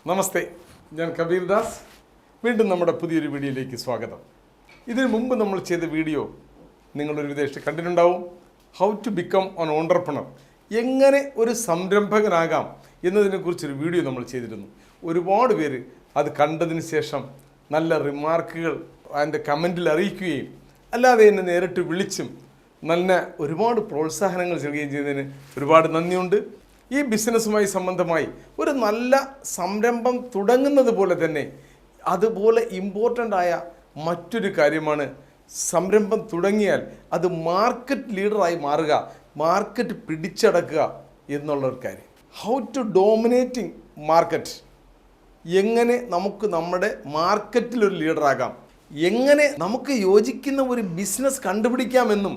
നമസ്തേ, ഞാൻ കബീർ ദാസ്. വീണ്ടും നമ്മുടെ പുതിയൊരു വീഡിയോയിലേക്ക് സ്വാഗതം. ഇതിനു മുമ്പ് നമ്മൾ ചെയ്ത വീഡിയോ നിങ്ങളൊരു വിദേശത്ത് കണ്ടിട്ടുണ്ടാവും. How to become an entrepreneur, എങ്ങനെ ഒരു സംരംഭകനാകാം എന്നതിനെക്കുറിച്ചൊരു വീഡിയോ നമ്മൾ ചെയ്തിരുന്നു. ഒരുപാട് പേര് അത് കണ്ടതിന് ശേഷം നല്ല റിമാർക്കുകൾ അതിൻ്റെ കമൻറ്റിൽ അറിയിക്കുകയും അല്ലാതെ എന്നെ നേരിട്ട് വിളിച്ചും നല്ല ഒരുപാട് പ്രോത്സാഹനങ്ങൾ ചെയ്യുകയും ചെയ്തതിന് ഒരുപാട് നന്ദിയുണ്ട്. ഈ ബിസിനസ്സുമായി സംബന്ധമായി ഒരു നല്ല സംരംഭം തുടങ്ങുന്നത് പോലെ തന്നെ അതുപോലെ ഇമ്പോർട്ടൻ്റ് ആയ മറ്റൊരു കാര്യമാണ് സംരംഭം തുടങ്ങിയാൽ അത് മാർക്കറ്റ് ലീഡറായി മാറുക, മാർക്കറ്റ് പിടിച്ചടക്കുക എന്നുള്ളൊരു കാര്യം. ഹൗ ടു ഡോമിനേറ്റിംഗ് മാർക്കറ്റ്, എങ്ങനെ നമുക്ക് നമ്മുടെ മാർക്കറ്റിലൊരു ലീഡറാകാം, എങ്ങനെ നമുക്ക് യോജിക്കുന്ന ഒരു ബിസിനസ് കണ്ടുപിടിക്കാമെന്നും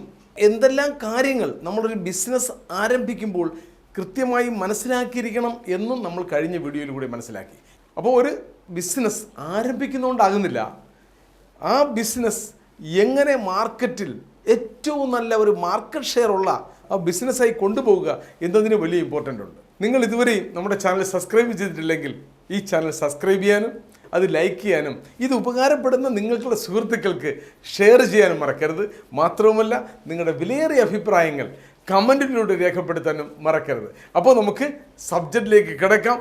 എന്തെല്ലാം കാര്യങ്ങൾ നമ്മളൊരു ബിസിനസ് ആരംഭിക്കുമ്പോൾ കൃത്യമായി മനസ്സിലാക്കിയിരിക്കണം എന്നും നമ്മൾ കഴിഞ്ഞ വീഡിയോയിലൂടെ മനസ്സിലാക്കി. അപ്പോൾ ഒരു ബിസിനസ് ആരംഭിക്കുന്നതുകൊണ്ടാകുന്നില്ല, ആ ബിസിനസ് എങ്ങനെ മാർക്കറ്റിൽ ഏറ്റവും നല്ല ഒരു മാർക്കറ്റ് ഷെയർ ഉള്ള ആ ബിസിനസ്സായി കൊണ്ടുപോകുക എന്നതിന് വലിയ ഇമ്പോർട്ടൻ്റ് ഉണ്ട്. നിങ്ങൾ ഇതുവരെയും നമ്മുടെ ചാനൽ സബ്സ്ക്രൈബ് ചെയ്തിട്ടില്ലെങ്കിൽ ഈ ചാനൽ സബ്സ്ക്രൈബ് ചെയ്യാനും അത് ലൈക്ക് ചെയ്യാനും ഇത് ഉപകാരപ്പെടുന്ന നിങ്ങളുടെ സുഹൃത്തുക്കൾക്ക് ഷെയർ ചെയ്യാനും മറക്കരുത്. മാത്രവുമല്ല നിങ്ങളുടെ വിലയേറിയ അഭിപ്രായങ്ങൾ കമൻറ്റിലൂടെ രേഖപ്പെടുത്താനും മറക്കരുത്. അപ്പോൾ നമുക്ക് സബ്ജക്റ്റിലേക്ക് കിടക്കാം.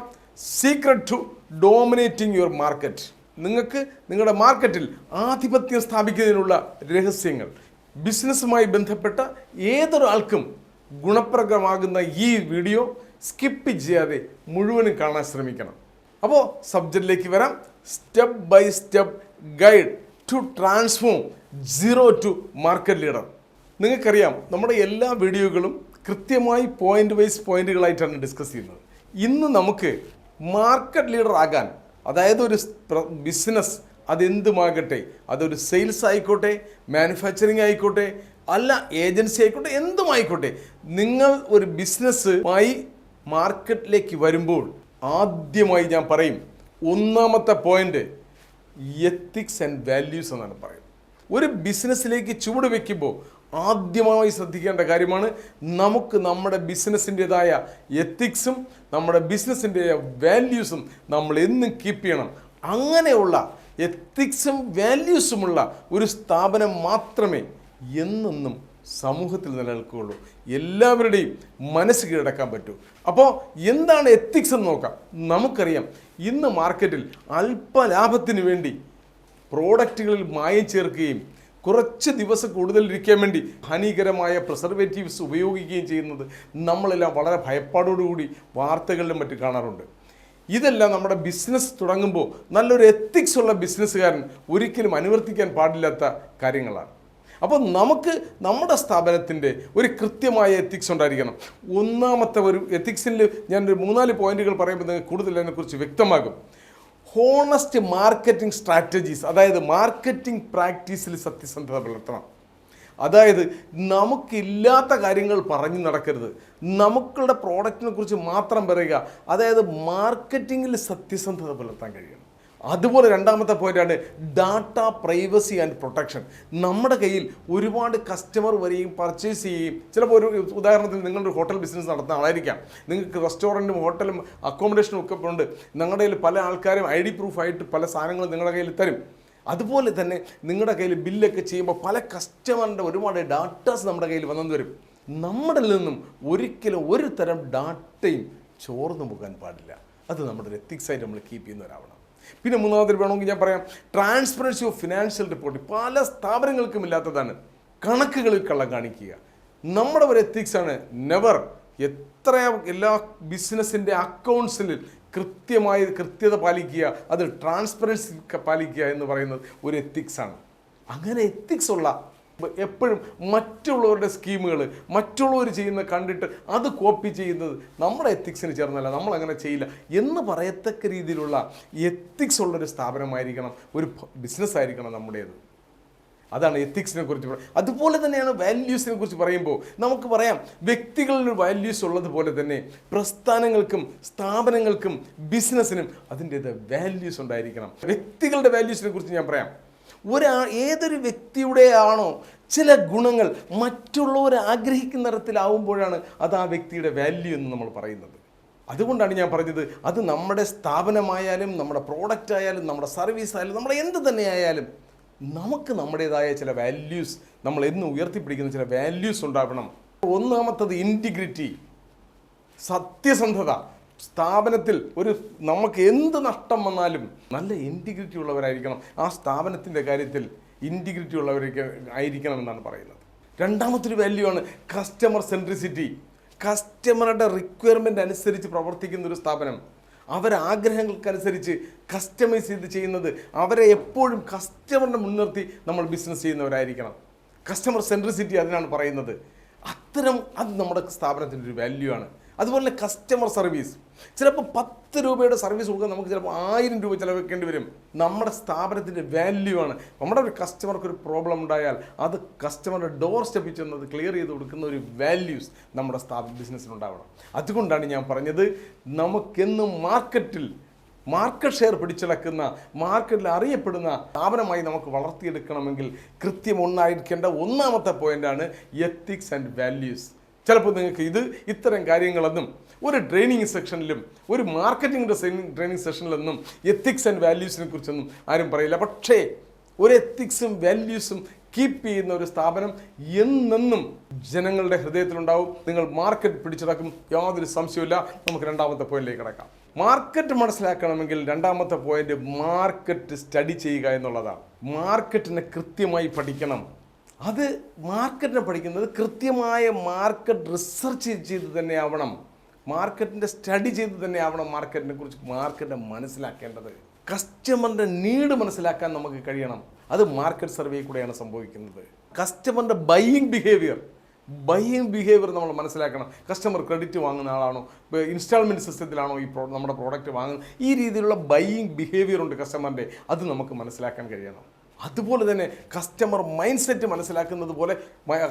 Secret to dominating your market, നിങ്ങൾക്ക് നിങ്ങളുടെ മാർക്കറ്റിൽ ആധിപത്യം സ്ഥാപിക്കുന്നതിനുള്ള രഹസ്യങ്ങൾ. ബിസിനസ്സുമായി ബന്ധപ്പെട്ട ഏതൊരാൾക്കും ഗുണപ്രദമാകുന്ന ഈ വീഡിയോ സ്കിപ്പ് ചെയ്യാതെ മുഴുവനും കാണാൻ ശ്രമിക്കണം. അപ്പോൾ സബ്ജക്റ്റിലേക്ക് വരാം. Step by step guide to transform zero to market leader. നിങ്ങൾക്കറിയാം, നമ്മുടെ എല്ലാ വീഡിയോകളും കൃത്യമായി പോയിന്റുകളായിട്ടാണ് ഡിസ്കസ് ചെയ്യുന്നത്. ഇന്ന് നമുക്ക് മാർക്കറ്റ് ലീഡർ ആകാൻ, അതായത് ഒരു ബിസിനസ് അതെന്തുമാകട്ടെ, അതൊരു സെയിൽസ് ആയിക്കോട്ടെ, മാനുഫാക്ചറിങ് ആയിക്കോട്ടെ, അല്ല ഏജൻസി ആയിക്കോട്ടെ, എന്തുമായിക്കോട്ടെ, നിങ്ങൾ ഒരു ബിസിനസ്സുമായി മാർക്കറ്റിലേക്ക് വരുമ്പോൾ ആദ്യമായി ഞാൻ പറയും, ഒന്നാമത്തെ പോയിന്റ് എത്തിക്സ് ആൻഡ് വാല്യൂസ് എന്നാണ് പറയുന്നത്. ഒരു ബിസിനസ്സിലേക്ക് ചുവട് വയ്ക്കുമ്പോൾ ആദ്യമായി ശ്രദ്ധിക്കേണ്ട കാര്യമാണ് നമുക്ക് നമ്മുടെ ബിസിനസ്സിൻ്റെതായ എത്തിക്സും നമ്മുടെ ബിസിനസ്സിൻ്റെ വാല്യൂസും നമ്മൾ എന്നും കീപ്പ് ചെയ്യണം. അങ്ങനെയുള്ള എത്തിക്സും വാല്യൂസുമുള്ള ഒരു സ്ഥാപനം മാത്രമേ എന്നെന്നും സമൂഹത്തിൽ നിലനിൽക്കുകയുള്ളൂ, എല്ലാവരുടെയും മനസ്സ് കീഴടക്കാൻ പറ്റൂ. അപ്പോൾ എന്താണ് എത്തിക്സ് എന്ന് നോക്കാം. നമുക്കറിയാം, ഇന്ന് മാർക്കറ്റിൽ അല്പലാഭത്തിന് വേണ്ടി പ്രോഡക്റ്റുകളിൽ മായം ചേർക്കുകയും കുറച്ച് ദിവസം കൂടുതൽ ഇരിക്കാൻ വേണ്ടി ഹാനികരമായ പ്രിസർവേറ്റീവ്സ് ഉപയോഗിക്കുകയും ചെയ്യുന്നത് നമ്മളെല്ലാം വളരെ ഭയപ്പാടോടുകൂടി വാർത്തകളിലും മറ്റും കാണാറുണ്ട്. ഇതെല്ലാം നമ്മുടെ ബിസിനസ് തുടങ്ങുമ്പോൾ നല്ലൊരു എത്തിക്സ് ഉള്ള ബിസിനസ്സുകാരൻ ഒരിക്കലും അനുവർത്തിക്കാൻ പാടില്ലാത്ത കാര്യങ്ങളാണ്. അപ്പോൾ നമുക്ക് നമ്മുടെ സ്ഥാപനത്തിൻ്റെ ഒരു കൃത്യമായ എത്തിക്സ് ഉണ്ടായിരിക്കണം. ഒന്നാമത്തെ ഒരു എത്തിക്സിൽ ഞാനൊരു 3-4 പോയിന്റുകൾ പറയുമ്പോൾ നിങ്ങൾക്ക് കൂടുതൽ അതിനെക്കുറിച്ച് വ്യക്തമാകും. ഹോണസ്റ്റ് മാർക്കറ്റിംഗ് സ്ട്രാറ്റജീസ്, അതായത് മാർക്കറ്റിംഗ് പ്രാക്ടീസിൽ സത്യസന്ധത പുലർത്തണം. അതായത് നമുക്കില്ലാത്ത കാര്യങ്ങൾ പറഞ്ഞു നടക്കരുത്, നമുക്കുടെ പ്രോഡക്റ്റിനെ കുറിച്ച് മാത്രം പറയുക. അതായത് മാർക്കറ്റിങ്ങിൽ സത്യസന്ധത പുലർത്താൻ കഴിയണം. അതുപോലെ രണ്ടാമത്തെ പോയിന്റാണ് ഡാറ്റ പ്രൈവസി ആൻഡ് പ്രൊട്ടക്ഷൻ. നമ്മുടെ കയ്യിൽ ഒരുപാട് കസ്റ്റമർ വരികയും പർച്ചേസ് ചെയ്യുകയും, ചിലപ്പോൾ ഒരു ഉദാഹരണത്തിന് നിങ്ങളൊരു ഹോട്ടൽ ബിസിനസ് നടത്തുന്ന ആളായിരിക്കാം, നിങ്ങൾക്ക് റെസ്റ്റോറൻറ്റും ഹോട്ടലും അക്കോമഡേഷനും ഒക്കെ ഉണ്ട്. നിങ്ങളുടെ കയ്യിൽ പല ആൾക്കാരും ID പ്രൂഫായിട്ട് പല സാധനങ്ങളും നിങ്ങളുടെ കയ്യിൽ തരും. അതുപോലെ തന്നെ നിങ്ങളുടെ കയ്യിൽ ബില്ലൊക്കെ ചെയ്യുമ്പോൾ പല കസ്റ്റമറിൻ്റെ ഒരുപാട് ഡാറ്റാസ് നമ്മുടെ കയ്യിൽ വന്നെന്ന് വരും. നമ്മുടെ നിന്നും ഒരിക്കലും ഒരു തരം ഡാറ്റയും ചോർന്നു പോകാൻ പാടില്ല. അത് നമ്മുടെ ഒരു എത്തിക്സായിട്ട് നമ്മൾ കീപ്പ് ചെയ്യുന്നവരാവണം. പിന്നെ മൂന്നാമത് വേണമെങ്കിൽ ഞാൻ പറയാം, ട്രാൻസ്പെറൻസി ഓഫ് ഫിനാൻഷ്യൽ റിപ്പോർട്ടിംഗ്. പല സ്ഥാപനങ്ങൾക്കും ഇല്ലാത്തതാണ് കണക്കുകളിൽ കള്ളം കാണിക്കുക. നമ്മുടെ ഒരു എത്തിക്സാണ് നെവർ, എല്ലാ ബിസിനസ്സിൻ്റെ അക്കൗണ്ട്സിൽ കൃത്യത പാലിക്കുക, അത് ട്രാൻസ്പെറൻസി പാലിക്കുക എന്ന് പറയുന്നത് ഒരു എത്തിക്സാണ്. അങ്ങനെ എത്തിക്സ് ഉള്ള, എപ്പോഴും മറ്റുള്ളവരുടെ സ്കീമുകൾ മറ്റുള്ളവർ ചെയ്യുന്ന കണ്ടിട്ട് അത് കോപ്പി ചെയ്യുന്നത് നമ്മുടെ എത്തിക്സിന് ചേർന്നല്ല, നമ്മളങ്ങനെ ചെയ്യില്ല എന്ന് പറയത്തക്ക രീതിയിലുള്ള എത്തിക്സ് ഉള്ളൊരു സ്ഥാപനമായിരിക്കണം, ഒരു ബിസിനസ്സായിരിക്കണം നമ്മുടേത്. അതാണ് എത്തിക്സിനെ കുറിച്ച് പറയുന്നത്. അതുപോലെ തന്നെയാണ് വാല്യൂസിനെ കുറിച്ച് പറയുമ്പോൾ നമുക്ക് പറയാം, വ്യക്തികളിൽ വാല്യൂസ് ഉള്ളതുപോലെ തന്നെ പ്രസ്ഥാനങ്ങൾക്കും സ്ഥാപനങ്ങൾക്കും ബിസിനസ്സിനും അതിൻ്റേത് വാല്യൂസ് ഉണ്ടായിരിക്കണം. വ്യക്തികളുടെ വാല്യൂസിനെ കുറിച്ച് ഞാൻ പറയാം. ഏതൊരു വ്യക്തിയുടെ ആണോ ചില ഗുണങ്ങൾ മറ്റുള്ളവർ ആഗ്രഹിക്കുന്ന തരത്തിലാവുമ്പോഴാണ് അത് ആ വ്യക്തിയുടെ വാല്യൂ എന്ന് നമ്മൾ പറയുന്നത്. അതുകൊണ്ടാണ് ഞാൻ പറഞ്ഞത്, അത് നമ്മുടെ സ്ഥാപനമായാലും നമ്മുടെ പ്രോഡക്റ്റ് ആയാലും നമ്മുടെ സർവീസ് ആയാലും നമ്മുടെ എന്ത് തന്നെ ആയാലും നമുക്ക് നമ്മുടേതായ ചില വാല്യൂസ്, നമ്മൾ എന്ന് ഉയർത്തിപ്പിടിക്കുന്ന ചില വാല്യൂസ് ഉണ്ടാവണം. ഒന്നാമത്തത് ഇൻറ്റിഗ്രിറ്റി, സത്യസന്ധത. സ്ഥാപനത്തിൽ നമുക്ക് എന്ത് നഷ്ടം വന്നാലും നല്ല ഇൻറ്റിഗ്രിറ്റി ഉള്ളവരായിരിക്കണം. ആ സ്ഥാപനത്തിൻ്റെ കാര്യത്തിൽ ഇൻറ്റിഗ്രിറ്റി ഉള്ളവരൊക്കെ ആയിരിക്കണം എന്നാണ് പറയുന്നത്. രണ്ടാമത്തൊരു വാല്യൂ ആണ് കസ്റ്റമർ സെൻട്രിസിറ്റി. കസ്റ്റമറുടെ റിക്വയർമെൻ്റ് അനുസരിച്ച് പ്രവർത്തിക്കുന്ന ഒരു സ്ഥാപനം, അവരാഗ്രഹങ്ങൾക്കനുസരിച്ച് കസ്റ്റമൈസ് ചെയ്ത് ചെയ്യുന്നത്, അവരെ എപ്പോഴും കസ്റ്റമറിനെ മുൻനിർത്തി നമ്മൾ ബിസിനസ് ചെയ്യുന്നവരായിരിക്കണം. കസ്റ്റമർ സെൻട്രിസിറ്റി അതിനാണ് പറയുന്നത്. അത് നമ്മുടെ സ്ഥാപനത്തിൻ്റെ ഒരു വാല്യൂ ആണ്. അതുപോലെ കസ്റ്റമർ സർവീസ്. ചിലപ്പോൾ 10 രൂപയുടെ സർവീസ് കൊടുക്കാൻ നമുക്ക് ചിലപ്പോൾ 1000 രൂപ ചിലവഴിക്കേണ്ടി വരും. നമ്മുടെ സ്ഥാപനത്തിൻ്റെ വാല്യൂ ആണ്. നമ്മുടെ ഒരു കസ്റ്റമർക്ക് ഒരു പ്രോബ്ലം ഉണ്ടായാൽ അത് കസ്റ്റമറുടെ ഡോർ സ്റ്റെപ്പിൽ ചെന്നത് ക്ലിയർ ചെയ്ത് കൊടുക്കുന്ന ഒരു വാല്യൂസ് നമ്മുടെ ബിസിനസ്സിനുണ്ടാവണം. അതുകൊണ്ടാണ് ഞാൻ പറഞ്ഞത്, നമുക്കെന്നും മാർക്കറ്റ് ഷെയർ പിടിച്ചെടുക്കുന്ന, മാർക്കറ്റിൽ അറിയപ്പെടുന്ന സ്ഥാപനമായി നമുക്ക് വളർത്തിയെടുക്കണമെങ്കിൽ കൃത്യമുണ്ടായിരിക്കേണ്ട ഒന്നാമത്തെ പോയിൻ്റാണ് എത്തിക്സ് ആൻഡ് വാല്യൂസ്. ചിലപ്പോൾ നിങ്ങൾക്ക് ഇത്തരം കാര്യങ്ങളൊന്നും ഒരു ട്രെയിനിങ് സെക്ഷനിലും ഒരു മാർക്കറ്റിംഗ് ട്രെയിനിങ് സെഷനിലൊന്നും എത്തിക്സ് ആൻഡ് വാല്യൂസിനെ കുറിച്ചൊന്നും ആരും പറയില്ല. പക്ഷേ ഒരു എത്തിക്സും വാല്യൂസും കീപ്പ് ചെയ്യുന്ന ഒരു സ്ഥാപനം എന്നെന്നും ജനങ്ങളുടെ ഹൃദയത്തിലുണ്ടാവും. നിങ്ങൾ മാർക്കറ്റ് പിടിച്ചടക്കും, യാതൊരു സംശയമില്ല. നമുക്ക് രണ്ടാമത്തെ പോയിന്റിലേക്ക് കിടക്കാം. മാർക്കറ്റ് മനസ്സിലാക്കണമെങ്കിൽ രണ്ടാമത്തെ പോയിന്റ് മാർക്കറ്റ് സ്റ്റഡി ചെയ്യുക എന്നുള്ളതാണ്. മാർക്കറ്റിനെ കൃത്യമായി പഠിക്കണം. അത് മാർക്കറ്റിനെ പഠിക്കുന്നത് കൃത്യമായ മാർക്കറ്റ് റിസർച്ച് ചെയ്ത് തന്നെ ആവണം, മാർക്കറ്റിൻ്റെ സ്റ്റഡി ചെയ്ത് തന്നെ ആവണം. മാർക്കറ്റിനെ മനസ്സിലാക്കേണ്ടത്, കസ്റ്റമറിൻ്റെ നീഡ് മനസ്സിലാക്കാൻ നമുക്ക് കഴിയണം. അത് മാർക്കറ്റ് സർവേ കൂടെയാണ് സംഭവിക്കുന്നത്. കസ്റ്റമറിൻ്റെ ബൈയിങ് ബിഹേവിയർ നമ്മൾ മനസ്സിലാക്കണം. കസ്റ്റമർ ക്രെഡിറ്റ് വാങ്ങുന്ന ആളാണോ, ഇൻസ്റ്റാൾമെൻറ്റ് സിസ്റ്റത്തിലാണോ നമ്മുടെ പ്രോഡക്റ്റ് വാങ്ങുന്നത്, ഈ രീതിയിലുള്ള ബൈയിങ് ബിഹേവിയർ ഉണ്ട് കസ്റ്റമറിൻ്റെ. അത് നമുക്ക് മനസ്സിലാക്കാൻ കഴിയണം. അതുപോലെ തന്നെ കസ്റ്റമർ മൈൻഡ് സെറ്റ് മനസ്സിലാക്കുന്നത് പോലെ,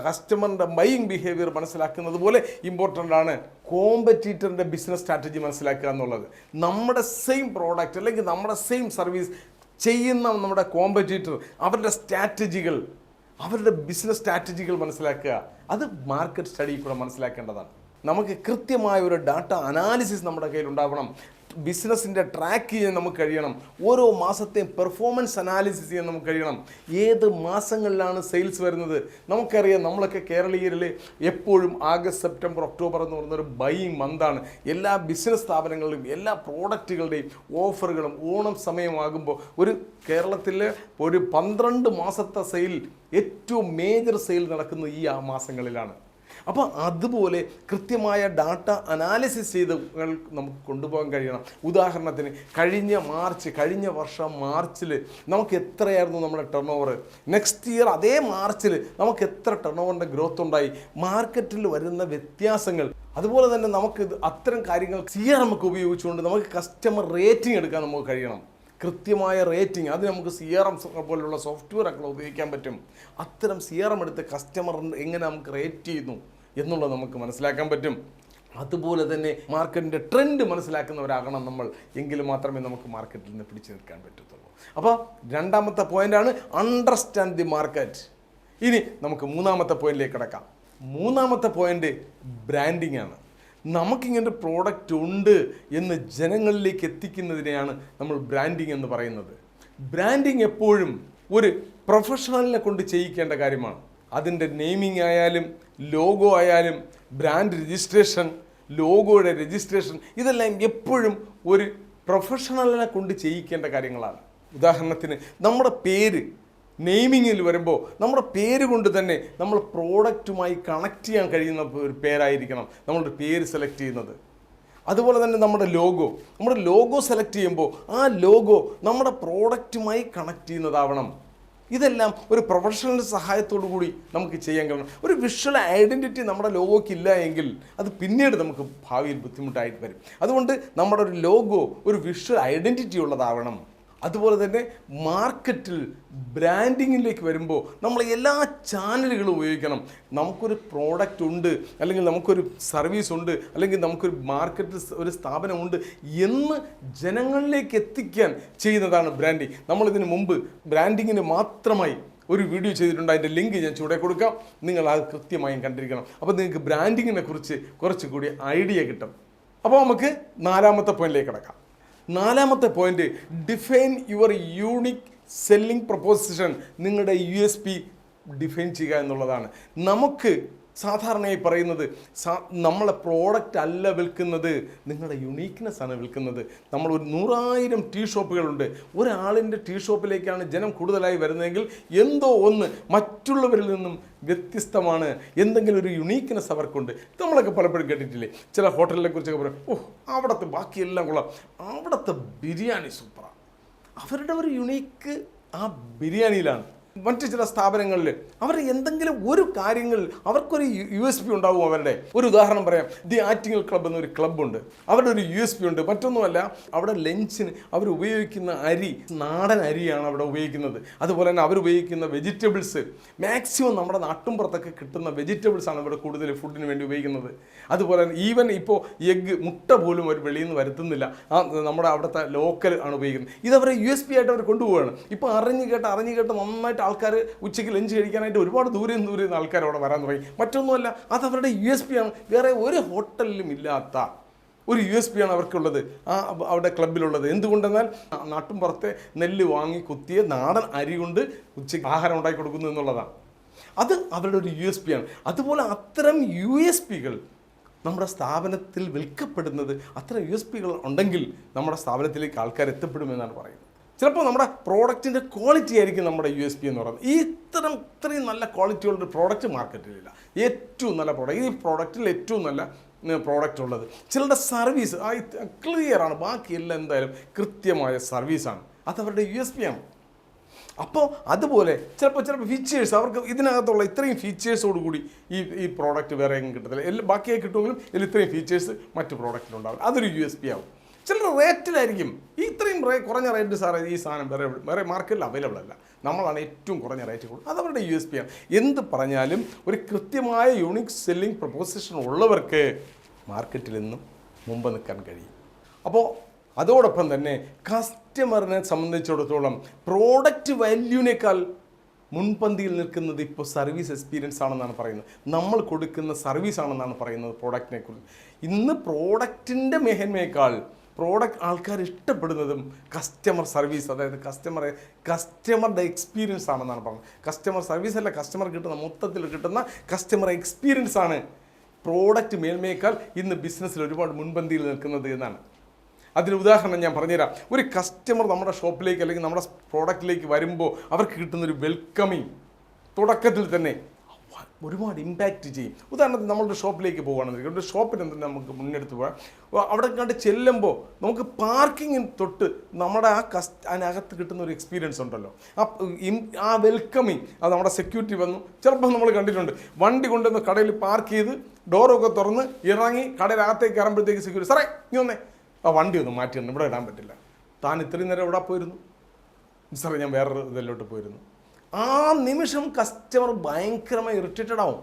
കസ്റ്റമറിൻ്റെ ബൈയിങ് ബിഹേവിയർ മനസ്സിലാക്കുന്നത് പോലെ ഇമ്പോർട്ടൻ്റ് ആണ് കോമ്പറ്റീറ്ററിൻ്റെ ബിസിനസ് സ്ട്രാറ്റജി മനസ്സിലാക്കുക എന്നുള്ളത്. നമ്മുടെ സെയിം പ്രോഡക്റ്റ് അല്ലെങ്കിൽ നമ്മുടെ സെയിം സർവീസ് ചെയ്യുന്ന നമ്മുടെ കോമ്പറ്റീറ്റർ, അവരുടെ ബിസിനസ് സ്ട്രാറ്റജികൾ മനസ്സിലാക്കുക. അത് മാർക്കറ്റ് സ്റ്റഡി കൂടെ മനസ്സിലാക്കേണ്ടതാണ്. നമുക്ക് കൃത്യമായ ഒരു ഡാറ്റ അനാലിസിസ് നമ്മുടെ കയ്യിൽ ഉണ്ടാവണം. ബിസിനസ്സിൻ്റെ ട്രാക്ക് ചെയ്യാൻ നമുക്ക് കഴിയണം. ഓരോ മാസത്തെയും പെർഫോമൻസ് അനാലിസിസ് ചെയ്യാൻ നമുക്ക് കഴിയണം. ഏത് മാസങ്ങളിലാണ് സെയിൽസ് വരുന്നത് നമുക്കറിയാം. നമ്മളൊക്കെ കേരളീയരിൽ എപ്പോഴും ആഗസ്റ്റ്, സെപ്റ്റംബർ, ഒക്ടോബർ എന്ന് പറയുന്നൊരു ബൈയിങ് മന്താണ്. എല്ലാ ബിസിനസ് സ്ഥാപനങ്ങളിലും എല്ലാ പ്രോഡക്റ്റുകളുടെയും ഓഫറുകളും ഓണം സമയമാകുമ്പോൾ കേരളത്തിൽ ഒരു 12 മാസത്തെ സെയിൽ, ഏറ്റവും മേജർ സെയിൽ നടക്കുന്നത് ഈ മാസങ്ങളിലാണ്. അപ്പോൾ അതുപോലെ കൃത്യമായ ഡാറ്റ അനാലിസിസ് ചെയ്ത് നമുക്ക് കൊണ്ടുപോകാൻ കഴിയണം. ഉദാഹരണത്തിന് കഴിഞ്ഞ വർഷം മാർച്ചിൽ നമുക്ക് എത്രയായിരുന്നു നമ്മുടെ ടേൺ ഓവർ, നെക്സ്റ്റ് ഇയർ അതേ മാർച്ചിൽ നമുക്ക് എത്ര ടേൺ ഓവറിൻ്റെ ഗ്രോത്ത് ഉണ്ടായി, മാർക്കറ്റിൽ വരുന്ന വ്യത്യാസങ്ങൾ. അതുപോലെ തന്നെ നമുക്ക് അത്തരം കാര്യങ്ങൾ CRM ഒക്കെ ഉപയോഗിച്ചുകൊണ്ട് നമുക്ക് കസ്റ്റമർ റേറ്റിംഗ് എടുക്കാൻ നമുക്ക് കഴിയണം. കൃത്യമായ റേറ്റിംഗ്, അത് നമുക്ക് CRM പോലുള്ള സോഫ്റ്റ്വെയർ ഒക്കെ ഉപയോഗിക്കാൻ പറ്റും. അത്തരം CRM എടുത്ത് കസ്റ്റമർ എങ്ങനെ നമുക്ക് റേറ്റ് ചെയ്യുന്നു എന്നുള്ളത് നമുക്ക് മനസ്സിലാക്കാൻ പറ്റും. അതുപോലെ തന്നെ മാർക്കറ്റിൻ്റെ ട്രെൻഡ് മനസ്സിലാക്കുന്നവരാകണം നമ്മൾ, എങ്കിൽ മാത്രമേ നമുക്ക് മാർക്കറ്റിൽ നിന്ന് പിടിച്ചു നിൽക്കാൻ പറ്റത്തുള്ളൂ. അപ്പോൾ രണ്ടാമത്തെ പോയിൻ്റാണ് അണ്ടർസ്റ്റാൻഡ് ദി മാർക്കറ്റ്. ഇനി നമുക്ക് മൂന്നാമത്തെ പോയിന്റിലേക്ക് കിടക്കാം. മൂന്നാമത്തെ പോയിന്റ് ബ്രാൻഡിങ് ആണ്. നമുക്കിങ്ങനൊരു പ്രോഡക്റ്റ് ഉണ്ട് എന്ന് ജനങ്ങളിലേക്ക് എത്തിക്കുന്നതിനെയാണ് നമ്മൾ ബ്രാൻഡിങ് എന്ന് പറയുന്നത്. ബ്രാൻഡിങ് എപ്പോഴും ഒരു പ്രൊഫഷണലിനെ കൊണ്ട് ചെയ്യിക്കേണ്ട കാര്യമാണ്. അതിൻ്റെ നെയിമിംഗ് ആയാലും ലോഗോ ആയാലും ബ്രാൻഡ് രജിസ്ട്രേഷൻ, ലോഗോയുടെ രജിസ്ട്രേഷൻ, ഇതെല്ലാം എപ്പോഴും ഒരു പ്രൊഫഷണലിനെ കൊണ്ട് ചെയ്യിക്കേണ്ട കാര്യങ്ങളാണ്. ഉദാഹരണത്തിന് നമ്മുടെ പേര് നെയിമിങ്ങിൽ വരുമ്പോൾ നമ്മുടെ പേര് കൊണ്ട് തന്നെ നമ്മൾ പ്രോഡക്റ്റുമായി കണക്ട് ചെയ്യാൻ കഴിയുന്ന ഒരു പേരായിരിക്കണം നമ്മളൊരു പേര് സെലക്ട് ചെയ്യുന്നത്. അതുപോലെ തന്നെ നമ്മുടെ ലോഗോ സെലക്ട് ചെയ്യുമ്പോൾ ആ ലോഗോ നമ്മുടെ പ്രോഡക്റ്റുമായി കണക്ട് ചെയ്യുന്നതാവണം. ഇതെല്ലാം ഒരു പ്രൊഫഷണൽ സഹായത്തോടു കൂടി നമുക്ക് ചെയ്യാൻ കഴിയണം. ഒരു വിഷ്വൽ ഐഡൻറ്റിറ്റി നമ്മുടെ ലോഗോയ്ക്ക് ഇല്ല എങ്കിൽ അത് പിന്നീട് നമുക്ക് ഭാവിയിൽ ബുദ്ധിമുട്ടായിട്ട് വരും. അതുകൊണ്ട് നമ്മുടെ ഒരു ലോഗോ ഒരു വിഷ്വൽ ഐഡൻറ്റിറ്റി ഉള്ളതാവണം. അതുപോലെ തന്നെ മാർക്കറ്റിൽ ബ്രാൻഡിങ്ങിലേക്ക് വരുമ്പോൾ നമ്മൾ എല്ലാ ചാനലുകളും ഉപയോഗിക്കണം. നമുക്കൊരു പ്രോഡക്റ്റ് ഉണ്ട്, അല്ലെങ്കിൽ നമുക്കൊരു സർവീസ് ഉണ്ട്, അല്ലെങ്കിൽ നമുക്കൊരു മാർക്കറ്റിൽ ഒരു സ്ഥാപനമുണ്ട് എന്ന് ജനങ്ങളിലേക്ക് എത്തിക്കാൻ ചെയ്യുന്നതാണ് ബ്രാൻഡിങ്. നമ്മളിതിന് മുമ്പ് ബ്രാൻഡിങ്ങിന് മാത്രമായി ഒരു വീഡിയോ ചെയ്തിട്ടുണ്ട്. അതിൻ്റെ ലിങ്ക് ഞാൻ ചൂടെ കൊടുക്കാം, നിങ്ങൾ അത് കൃത്യമായും കണ്ടിരിക്കണം. അപ്പോൾ നിങ്ങൾക്ക് ബ്രാൻഡിങ്ങിനെ കുറിച്ച് കുറച്ചുകൂടി ഐഡിയ കിട്ടും. അപ്പോൾ നമുക്ക് നാലാമത്തെ പോയിന്റിലേക്ക് കിടക്കാം. നാലാമത്തെ point, define your unique selling proposition. നിങ്ങളുടെ USP ഡിഫൈൻ ചെയ്യുക എന്നുള്ളതാണ്. നമുക്ക് സാധാരണയായി പറയുന്നത് നമ്മളെ പ്രോഡക്റ്റ് അല്ല വിൽക്കുന്നത്, നിങ്ങളുടെ യുണീക്നെസ് ആണ് വിൽക്കുന്നത്. നമ്മൾ ഒരു 100,000 ടീ ഷോപ്പുകളുണ്ട്. ഒരാളിൻ്റെ ടീ ഷോപ്പിലേക്കാണ് ജനം കൂടുതലായി വരുന്നതെങ്കിൽ എന്തോ ഒന്ന് മറ്റുള്ളവരിൽ നിന്നും വ്യത്യസ്തമാണ്, എന്തെങ്കിലും ഒരു യുണീക്നെസ് അവർക്കുണ്ട്. നമ്മളൊക്കെ പലപ്പോഴും കേട്ടിട്ടില്ലേ, ചില ഹോട്ടലിനെ കുറിച്ചൊക്കെ പറയും, അവിടുത്തെ ബാക്കിയെല്ലാം കൊള്ളാം, അവിടുത്തെ ബിരിയാണി സൂപ്പറാണ്. അവരുടെ ഒരു യുണീക്ക് ആ ബിരിയാണിയിലാണ്. മറ്റു ചില സ്ഥാപനങ്ങളിൽ അവർ എന്തെങ്കിലും ഒരു കാര്യങ്ങൾ അവർക്കൊരു USP ഉണ്ടാവും. അവരുടെ ഒരു ഉദാഹരണം പറയാം, ദി ആറ്റിങ്ങൽ ക്ലബ്ബ് എന്നൊരു ക്ലബ്ബുണ്ട്. അവരുടെ ഒരു USP ഉണ്ട്. മറ്റൊന്നുമല്ല, അവിടെ ലഞ്ചിന് അവർ ഉപയോഗിക്കുന്ന അരി നാടൻ അരിയാണ് അവിടെ ഉപയോഗിക്കുന്നത്. അതുപോലെ തന്നെ അവർ ഉപയോഗിക്കുന്ന വെജിറ്റബിൾസ് മാക്സിമം നമ്മുടെ നാട്ടുമ്പുറത്തൊക്കെ കിട്ടുന്ന വെജിറ്റബിൾസാണ് ഇവിടെ കൂടുതൽ ഫുഡിന് വേണ്ടി ഉപയോഗിക്കുന്നത്. അതുപോലെ തന്നെ ഈവൻ ഇപ്പോൾ മുട്ട പോലും അവർ വെളിയിൽ നിന്ന് വരുത്തുന്നില്ല, നമ്മുടെ അവിടുത്തെ ലോക്കൽ ആണ് ഉപയോഗിക്കുന്നത്. ഇതവരെ USP ആയിട്ട് അവർ കൊണ്ടുപോവുകയാണ്. ഇപ്പോൾ അറിഞ്ഞു കേട്ട് നന്നായിട്ട് ആൾക്കാർ ഉച്ചയ്ക്ക് ലഞ്ച് കഴിക്കാനായിട്ട് ഒരുപാട് ദൂരെ നിന്ന് ആൾക്കാർ അവിടെ വരാൻ തുടങ്ങി. മറ്റൊന്നുമല്ല, അത് അവരുടെ USP ആണ്. വേറെ ഒരു ഹോട്ടലിലും ഇല്ലാത്ത ഒരു USP ആണ് അവർക്കുള്ളത്, അവിടെ ക്ലബിലുള്ളത്. എന്തുകൊണ്ടെന്നാൽ നാട്ടും പുറത്തെ നെല്ല് വാങ്ങി കുത്തിയ നാടൻ അരി കൊണ്ട് ഉച്ചയ്ക്ക് ആഹാരം ഉണ്ടാക്കി കൊടുക്കുന്നു എന്നുള്ളതാണ്. അത് അവരുടെ ഒരു USP ആണ്. അതുപോലെ അത്തരം USPകൾ നമ്മുടെ സ്ഥാപനത്തിൽ വിൽക്കപ്പെടുന്നത്, അത്തരം USPകൾ ഉണ്ടെങ്കിൽ നമ്മുടെ സ്ഥാപനത്തിലേക്ക് ആൾക്കാർ എത്തപ്പെടുമെന്നാണ് പറയുന്നത്. ചിലപ്പോൾ നമ്മുടെ പ്രോഡക്റ്റിൻ്റെ ക്വാളിറ്റി ആയിരിക്കും നമ്മുടെ USP എന്ന് പറയുന്നത്. ഇത്രയും നല്ല ക്വാളിറ്റിയുള്ളൊരു പ്രോഡക്റ്റ് മാർക്കറ്റിലില്ല. ഏറ്റവും നല്ല പ്രോഡക്റ്റ്, ഈ പ്രോഡക്റ്റിൽ ഏറ്റവും നല്ല പ്രോഡക്റ്റ് ഉള്ളത്. ചിലരുടെ സർവീസ് ക്ലിയറാണ്, ബാക്കിയെല്ലാം എന്തായാലും കൃത്യമായ സർവീസാണ്. അതവരുടെ USP ആണ്. അപ്പോൾ അതുപോലെ ചിലപ്പോൾ ഫീച്ചേഴ്സ്, അവർക്ക് ഇതിനകത്തുള്ള ഇത്രയും ഫീച്ചേഴ്സോടുകൂടി ഈ പ്രോഡക്റ്റ് വേറെ എങ്ങും കിട്ടത്തില്ല. ബാക്കിയായി കിട്ടുമെങ്കിലും ഇതിൽ ഇത്രയും ഫീച്ചേഴ്സ് മറ്റ് പ്രോഡക്റ്റിലുണ്ടാവും. അതൊരു USP ആവും. ചിലർ റേറ്റിലായിരിക്കും, ഇത്രയും കുറഞ്ഞ റേറ്റ് സാറേ ഈ സാധനം വേറെ മാർക്കറ്റിൽ അവൈലബിൾ അല്ല, നമ്മളാണ് ഏറ്റവും കുറഞ്ഞ റേറ്റ് കൊടുക്കുക. അതവരുടെ USP ആണ്. എന്ത് പറഞ്ഞാലും ഒരു കൃത്യമായ യൂണിക് സെല്ലിംഗ് പ്രൊപ്പോസിഷൻ ഉള്ളവർക്ക് മാർക്കറ്റിൽ നിന്നും മുമ്പ് നിൽക്കാൻ കഴിയും. അപ്പോൾ അതോടൊപ്പം തന്നെ കസ്റ്റമറിനെ സംബന്ധിച്ചിടത്തോളം പ്രോഡക്റ്റ് വാല്യൂവിനേക്കാൾ മുൻപന്തിയിൽ നിൽക്കുന്നത് ഇപ്പോൾ സർവീസ് എക്സ്പീരിയൻസ് ആണെന്നാണ് പറയുന്നത്. നമ്മൾ കൊടുക്കുന്ന സർവീസ് ആണെന്നാണ് പറയുന്നത് പ്രോഡക്റ്റിനെ കുറിച്ച്. ഇന്ന് പ്രോഡക്റ്റിൻ്റെ മേന്മയേക്കാൾ പ്രോഡക്റ്റ് ആൾക്കാർ ഇഷ്ടപ്പെടുന്നതും കസ്റ്റമർ സർവീസ്, അതായത് കസ്റ്റമറുടെ എക്സ്പീരിയൻസ് ആണെന്നാണ് പറയുന്നത്. കസ്റ്റമർ സർവീസ് അല്ല, കസ്റ്റമർ കിട്ടുന്ന മൊത്തത്തിൽ കിട്ടുന്ന കസ്റ്റമർ എക്സ്പീരിയൻസ് ആണ് പ്രോഡക്റ്റ് മേന്മയേക്കാൾ ഇന്ന് ബിസിനസ്സിൽ ഒരുപാട് മുൻപന്തിയിൽ നിൽക്കുന്നത് എന്നാണ്. അതിന് ഉദാഹരണം ഞാൻ പറഞ്ഞുതരാം. ഒരു കസ്റ്റമർ നമ്മുടെ ഷോപ്പിലേക്ക് അല്ലെങ്കിൽ നമ്മുടെ പ്രോഡക്റ്റിലേക്ക് വരുമ്പോൾ അവർക്ക് കിട്ടുന്നൊരു വെൽക്കമിങ് തുടക്കത്തിൽ തന്നെ ഒരുപാട് ഇമ്പാക്റ്റ് ചെയ്യും. ഉദാഹരണത്തിന് നമ്മളൊരു ഷോപ്പിലേക്ക് പോകുകയാണെന്ന്, ഒരു ഷോപ്പിന് എന്തെങ്കിലും നമുക്ക് മുന്നെടുത്ത് പോകാം. അവിടെ കണ്ട് ചെല്ലുമ്പോൾ നമുക്ക് പാർക്കിങ്ങിന് തൊട്ട് നമ്മുടെ അതിനകത്ത് കിട്ടുന്ന ഒരു എക്സ്പീരിയൻസ് ഉണ്ടല്ലോ, ആ വെൽക്കമിങ്. അത് നമ്മുടെ സെക്യൂരിറ്റി വന്നു, ചിലപ്പോൾ നമ്മൾ കണ്ടിട്ടുണ്ട്, വണ്ടി കൊണ്ടുവന്ന് കടയിൽ പാർക്ക് ചെയ്ത് ഡോറൊക്കെ തുറന്ന് ഇറങ്ങി കടയിലകത്തേക്ക് കയറുമ്പോഴത്തേക്ക് സെക്യൂരിറ്റി, സാറേ നീ ഒന്നേ ആ വണ്ടി ഒന്ന് മാറ്റി ഇവിടെ ഇടാൻ പറ്റില്ല, താൻ ഇത്രയും നേരം എവിടെ പോയിരുന്നു, സാറേ ഞാൻ വേറൊരു ഇതിലോട്ട് പോയിരുന്നു. ആ നിമിഷം കസ്റ്റമർ ഭയങ്കരമായി ഇറിറ്റേറ്റഡ് ആവും.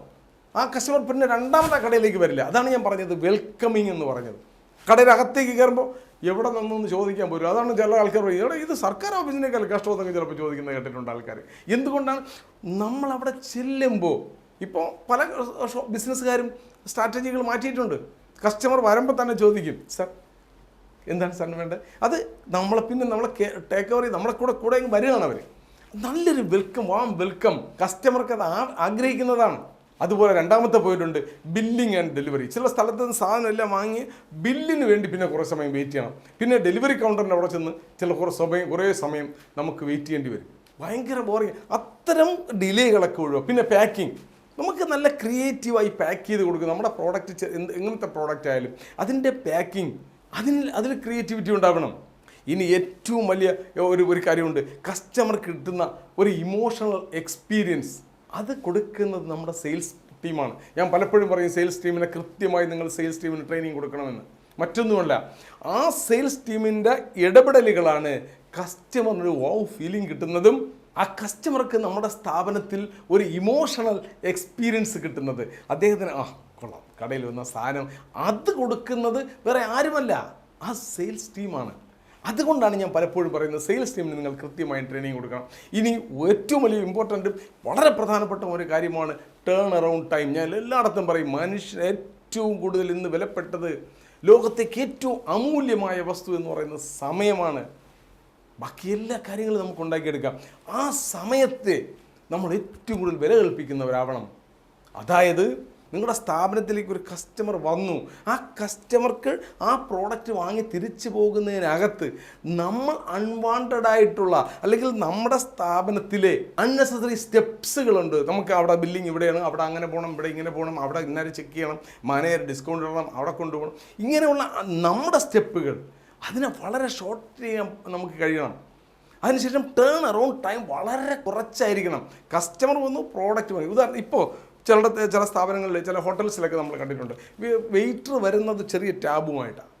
ആ കസ്റ്റമർ പിന്നെ രണ്ടാമത്തെ കടയിലേക്ക് വരില്ല. അതാണ് ഞാൻ പറഞ്ഞത് വെൽക്കമിങ് എന്ന് പറഞ്ഞത്. കടയിലകത്തേക്ക് കയറുമ്പോൾ എവിടെ നിന്നൊന്ന് ചോദിക്കാൻ പോരും. അതാണ് ചില ആൾക്കാർ പറയും, എവിടെ ഇത് സർക്കാർ ഓഫീസിനേക്കാൾ കഷ്ടമെന്നൊക്കെ ചിലപ്പോൾ ചോദിക്കുന്നത് കേട്ടിട്ടുണ്ട് ആൾക്കാർ. എന്തുകൊണ്ടാണ്? നമ്മളവിടെ ചെല്ലുമ്പോൾ ഇപ്പോൾ പല ബിസിനസ്സുകാരും സ്ട്രാറ്റജികൾ മാറ്റിയിട്ടുണ്ട്. കസ്റ്റമർ വരുമ്പോൾ തന്നെ ചോദിക്കും, സാർ എന്താണ് സാറിന് വേണ്ടത്, അത് നമ്മളെ ടേക്ക് ഓവർ ചെയ്ത് നമ്മളെ കൂടെ വരികയാണ് അവർ. നല്ലൊരു വെൽക്കം, വാം വെൽക്കം, കസ്റ്റമർക്ക് അത് ആഗ്രഹിക്കുന്നതാണ്. അതുപോലെ രണ്ടാമത്തെ പോയിട്ടുണ്ട് ബില്ലിംഗ് ആൻഡ് ഡെലിവറി. ചില സ്ഥലത്ത് നിന്ന് സാധനം എല്ലാം വാങ്ങി ബില്ലിന് വേണ്ടി പിന്നെ കുറേ സമയം വെയിറ്റ് ചെയ്യണം. പിന്നെ ഡെലിവറി കൗണ്ടറിൻ്റെ അവിടെ ചെന്ന് കുറേ സമയം നമുക്ക് വെയിറ്റ് ചെയ്യേണ്ടി വരും. ഭയങ്കര ബോറിങ്. അത്തരം ഡിലേകളൊക്കെ ഒഴിവാക്കും. പിന്നെ പാക്കിംഗ്, നമുക്ക് നല്ല ക്രിയേറ്റീവായി പാക്ക് ചെയ്ത് കൊടുക്കും. നമ്മുടെ പ്രോഡക്റ്റ് എങ്ങനത്തെ പ്രോഡക്റ്റ് ആയാലും അതിൻ്റെ പാക്കിംഗ്, അതിൽ ക്രിയേറ്റിവിറ്റി ഉണ്ടാവണം. ഇനി ഏറ്റവും വലിയ ഒരു കാര്യമുണ്ട്, കസ്റ്റമർക്ക് കിട്ടുന്ന ഒരു ഇമോഷണൽ എക്സ്പീരിയൻസ്, അത് കൊടുക്കുന്നത് നമ്മുടെ സെയിൽസ് ടീമാണ്. ഞാൻ പലപ്പോഴും പറയും, സെയിൽസ് ടീമിനെ കൃത്യമായി നിങ്ങൾ സെയിൽസ് ടീമിന് ട്രെയിനിങ് കൊടുക്കണമെന്ന്. മറ്റൊന്നുമല്ല, ആ സെയിൽസ് ടീമിൻ്റെ ഇടപെടലുകളാണ് കസ്റ്റമറിനൊരു വൗ ഫീലിംഗ് കിട്ടുന്നതും ആ കസ്റ്റമർക്ക് നമ്മുടെ സ്ഥാപനത്തിൽ ഒരു ഇമോഷണൽ എക്സ്പീരിയൻസ് കിട്ടുന്നത്. അദ്ദേഹത്തിന് കൊള്ളാം, കടയിൽ വന്ന സാധനം അത് കൊടുക്കുന്നത് വേറെ ആരുമല്ല, ആ സെയിൽസ് ടീമാണ്. അതുകൊണ്ടാണ് ഞാൻ പലപ്പോഴും പറയുന്നത്, സെയിൽസ് ടീമിന് നിങ്ങൾ കൃത്യമായി ട്രെയിനിങ് കൊടുക്കണം. ഇനി ഏറ്റവും വലിയ ഇമ്പോർട്ടൻറ്റ്, വളരെ പ്രധാനപ്പെട്ട ഒരു കാര്യമാണ് ടേൺ അറൗണ്ട് ടൈം. ഞാൻ എല്ലായിടത്തും പറയും, മനുഷ്യൻ ഏറ്റവും കൂടുതൽ ഇന്ന് വിലപ്പെട്ടത് ലോകത്തേക്ക് ഏറ്റവും അമൂല്യമായ വസ്തു എന്ന് പറയുന്നത് സമയമാണ്. ബാക്കി എല്ലാ കാര്യങ്ങളും നമുക്ക് ഉണ്ടാക്കിയെടുക്കാം. ആ സമയത്തെ നമ്മൾ ഏറ്റവും കൂടുതൽ വില കൽപ്പിക്കുന്നവരാവണം. അതായത് നിങ്ങളുടെ സ്ഥാപനത്തിലേക്ക് ഒരു കസ്റ്റമർ വന്നു, ആ കസ്റ്റമർക്ക് ആ പ്രോഡക്റ്റ് വാങ്ങി തിരിച്ചു പോകുന്നതിനകത്ത് നമ്മൾ അൺവാണ്ടഡ് ആയിട്ടുള്ള അല്ലെങ്കിൽ നമ്മുടെ സ്ഥാപനത്തിലെ അൺനെസസറി സ്റ്റെപ്സുകളുണ്ട്. നമുക്ക് അവിടെ ബില്ലിങ് ഇവിടെയാണ്, അവിടെ അങ്ങനെ പോകണം, ഇവിടെ ഇങ്ങനെ പോകണം, അവിടെ ഇന്നലെ ചെക്ക് ചെയ്യണം, മാനേജർ ഡിസ്കൗണ്ട് ഇടണം, അവിടെ കൊണ്ടുപോകണം, ഇങ്ങനെയുള്ള നമ്മുടെ സ്റ്റെപ്പുകൾ അതിനെ വളരെ ഷോർട്ട് ചെയ്യാൻ നമുക്ക് കഴിയണം. അതിനുശേഷം ടേൺ അറൗണ്ട് ടൈം വളരെ കുറച്ചായിരിക്കണം. കസ്റ്റമർ വന്നു, പ്രോഡക്റ്റ് വാങ്ങി. ഉദാഹരണം ഇപ്പോൾ ചില സ്ഥാപനങ്ങളിൽ, ചില ഹോട്ടൽസിലൊക്കെ നമ്മൾ കണ്ടിട്ടുണ്ട്, വെയിറ്റർ വരുന്നത് ചെറിയ ടാബുമായിട്ടാണ്.